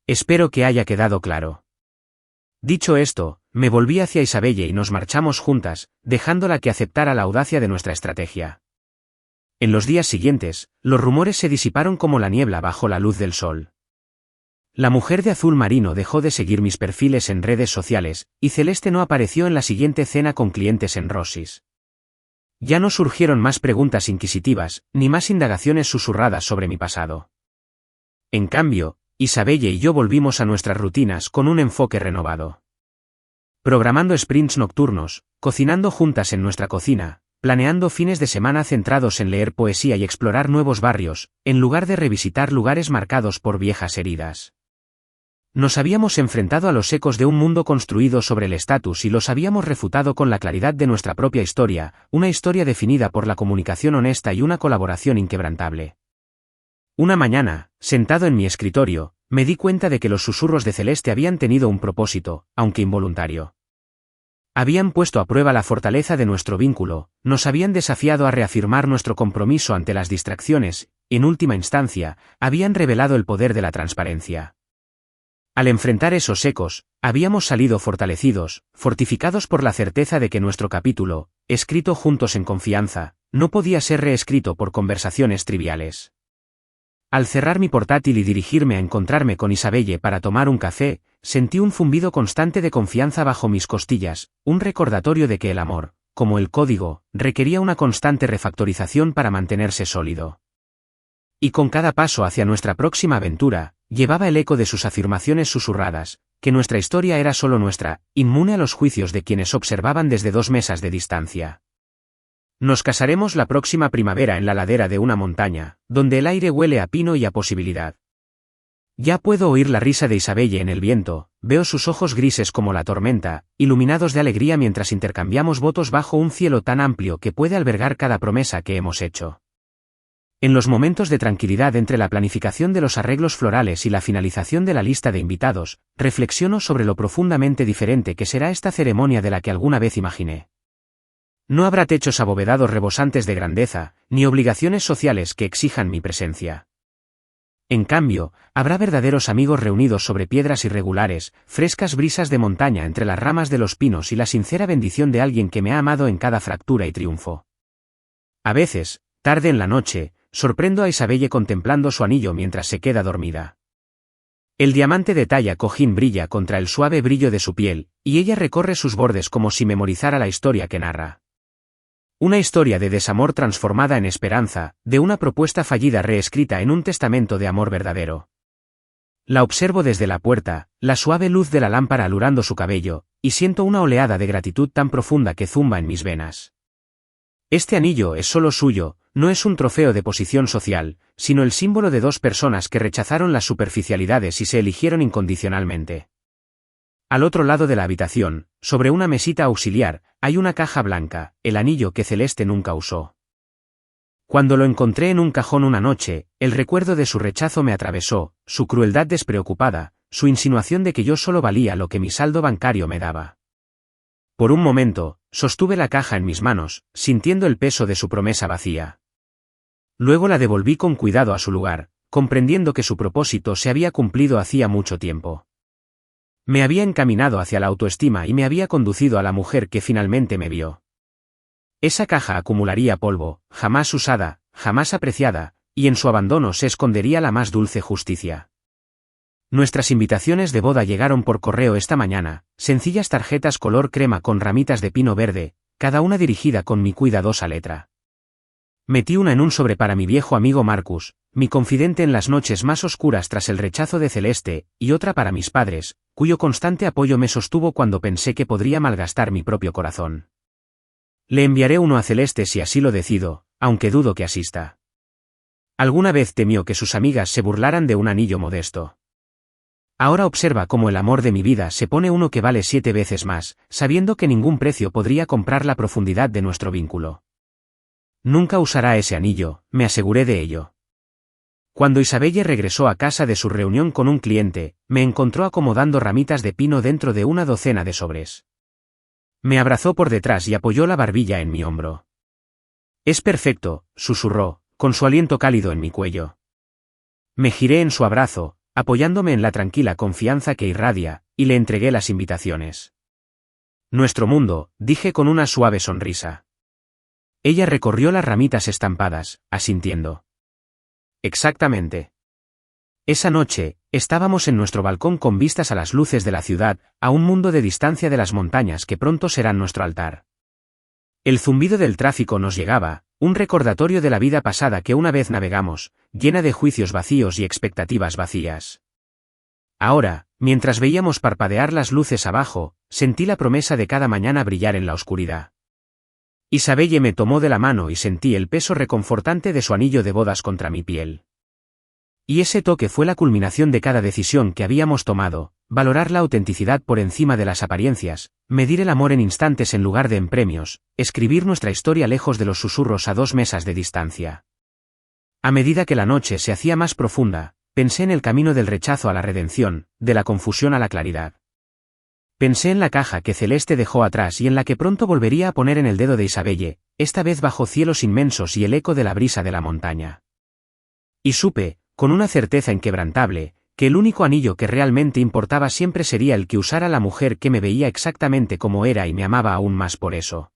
Espero que haya quedado claro. Dicho esto, me volví hacia Isabelle y nos marchamos juntas, dejándola que aceptara la audacia de nuestra estrategia. En los días siguientes, los rumores se disiparon como la niebla bajo la luz del sol. La mujer de azul marino dejó de seguir mis perfiles en redes sociales, y Celeste no apareció en la siguiente cena con clientes en Rossis. Ya no surgieron más preguntas inquisitivas, ni más indagaciones susurradas sobre mi pasado. En cambio, Isabelle y yo volvimos a nuestras rutinas con un enfoque renovado. Programando sprints nocturnos, cocinando juntas en nuestra cocina, planeando fines de semana centrados en leer poesía y explorar nuevos barrios, en lugar de revisitar lugares marcados por viejas heridas. Nos habíamos enfrentado a los ecos de un mundo construido sobre el estatus y los habíamos refutado con la claridad de nuestra propia historia, una historia definida por la comunicación honesta y una colaboración inquebrantable. Una mañana, sentado en mi escritorio, me di cuenta de que los susurros de Celeste habían tenido un propósito, aunque involuntario. Habían puesto a prueba la fortaleza de nuestro vínculo, nos habían desafiado a reafirmar nuestro compromiso ante las distracciones, y en última instancia, habían revelado el poder de la transparencia. Al enfrentar esos ecos, habíamos salido fortalecidos, fortificados por la certeza de que nuestro capítulo, escrito juntos en confianza, no podía ser reescrito por conversaciones triviales. Al cerrar mi portátil y dirigirme a encontrarme con Isabelle para tomar un café, sentí un zumbido constante de confianza bajo mis costillas, un recordatorio de que el amor, como el código, requería una constante refactorización para mantenerse sólido. Y con cada paso hacia nuestra próxima aventura, llevaba el eco de sus afirmaciones susurradas, que nuestra historia era solo nuestra, inmune a los juicios de quienes observaban desde 2 mesas de distancia. Nos casaremos la próxima primavera en la ladera de una montaña, donde el aire huele a pino y a posibilidad. Ya puedo oír la risa de Isabelle en el viento, veo sus ojos grises como la tormenta, iluminados de alegría mientras intercambiamos votos bajo un cielo tan amplio que puede albergar cada promesa que hemos hecho. En los momentos de tranquilidad entre la planificación de los arreglos florales y la finalización de la lista de invitados, reflexiono sobre lo profundamente diferente que será esta ceremonia de la que alguna vez imaginé. No habrá techos abovedados rebosantes de grandeza, ni obligaciones sociales que exijan mi presencia. En cambio, habrá verdaderos amigos reunidos sobre piedras irregulares, frescas brisas de montaña entre las ramas de los pinos y la sincera bendición de alguien que me ha amado en cada fractura y triunfo. A veces, tarde en la noche, sorprendo a Isabelle contemplando su anillo mientras se queda dormida. El diamante de talla cojín brilla contra el suave brillo de su piel, y ella recorre sus bordes como si memorizara la historia que narra. Una historia de desamor transformada en esperanza, de una propuesta fallida reescrita en un testamento de amor verdadero. La observo desde la puerta, la suave luz de la lámpara alurando su cabello, y siento una oleada de gratitud tan profunda que zumba en mis venas. Este anillo es solo suyo, no es un trofeo de posición social, sino el símbolo de 2 personas que rechazaron las superficialidades y se eligieron incondicionalmente. Al otro lado de la habitación, sobre una mesita auxiliar, hay una caja blanca, el anillo que Celeste nunca usó. Cuando lo encontré en un cajón una noche, el recuerdo de su rechazo me atravesó, su crueldad despreocupada, su insinuación de que yo solo valía lo que mi saldo bancario me daba. Por un momento, sostuve la caja en mis manos, sintiendo el peso de su promesa vacía. Luego la devolví con cuidado a su lugar, comprendiendo que su propósito se había cumplido hacía mucho tiempo. Me había encaminado hacia la autoestima y me había conducido a la mujer que finalmente me vio. Esa caja acumularía polvo, jamás usada, jamás apreciada, y en su abandono se escondería la más dulce justicia. Nuestras invitaciones de boda llegaron por correo esta mañana, sencillas tarjetas color crema con ramitas de pino verde, cada una dirigida con mi cuidadosa letra. Metí una en un sobre para mi viejo amigo Marcus, mi confidente en las noches más oscuras tras el rechazo de Celeste, y otra para mis padres, cuyo constante apoyo me sostuvo cuando pensé que podría malgastar mi propio corazón. Le enviaré uno a Celeste si así lo decido, aunque dudo que asista. Alguna vez temió que sus amigas se burlaran de un anillo modesto. Ahora observa cómo el amor de mi vida se pone uno que vale 7 veces más, sabiendo que ningún precio podría comprar la profundidad de nuestro vínculo. Nunca usará ese anillo, me aseguré de ello. Cuando Isabelle regresó a casa de su reunión con un cliente, me encontró acomodando ramitas de pino dentro de una docena de sobres. Me abrazó por detrás y apoyó la barbilla en mi hombro. «Es perfecto», susurró, con su aliento cálido en mi cuello. Me giré en su abrazo, apoyándome en la tranquila confianza que irradia, y le entregué las invitaciones. «Nuestro mundo», dije con una suave sonrisa. Ella recorrió las ramitas estampadas, asintiendo. Exactamente. Esa noche, estábamos en nuestro balcón con vistas a las luces de la ciudad, a un mundo de distancia de las montañas que pronto serán nuestro altar. El zumbido del tráfico nos llegaba, un recordatorio de la vida pasada que una vez navegamos, llena de juicios vacíos y expectativas vacías. Ahora, mientras veíamos parpadear las luces abajo, sentí la promesa de cada mañana brillar en la oscuridad. Isabelle me tomó de la mano y sentí el peso reconfortante de su anillo de bodas contra mi piel. Y ese toque fue la culminación de cada decisión que habíamos tomado, valorar la autenticidad por encima de las apariencias, medir el amor en instantes en lugar de en premios, escribir nuestra historia lejos de los susurros a 2 mesas de distancia. A medida que la noche se hacía más profunda, pensé en el camino del rechazo a la redención, de la confusión a la claridad. Pensé en la caja que Celeste dejó atrás y en la que pronto volvería a poner en el dedo de Isabelle, esta vez bajo cielos inmensos y el eco de la brisa de la montaña. Y supe, con una certeza inquebrantable, que el único anillo que realmente importaba siempre sería el que usara la mujer que me veía exactamente como era y me amaba aún más por eso.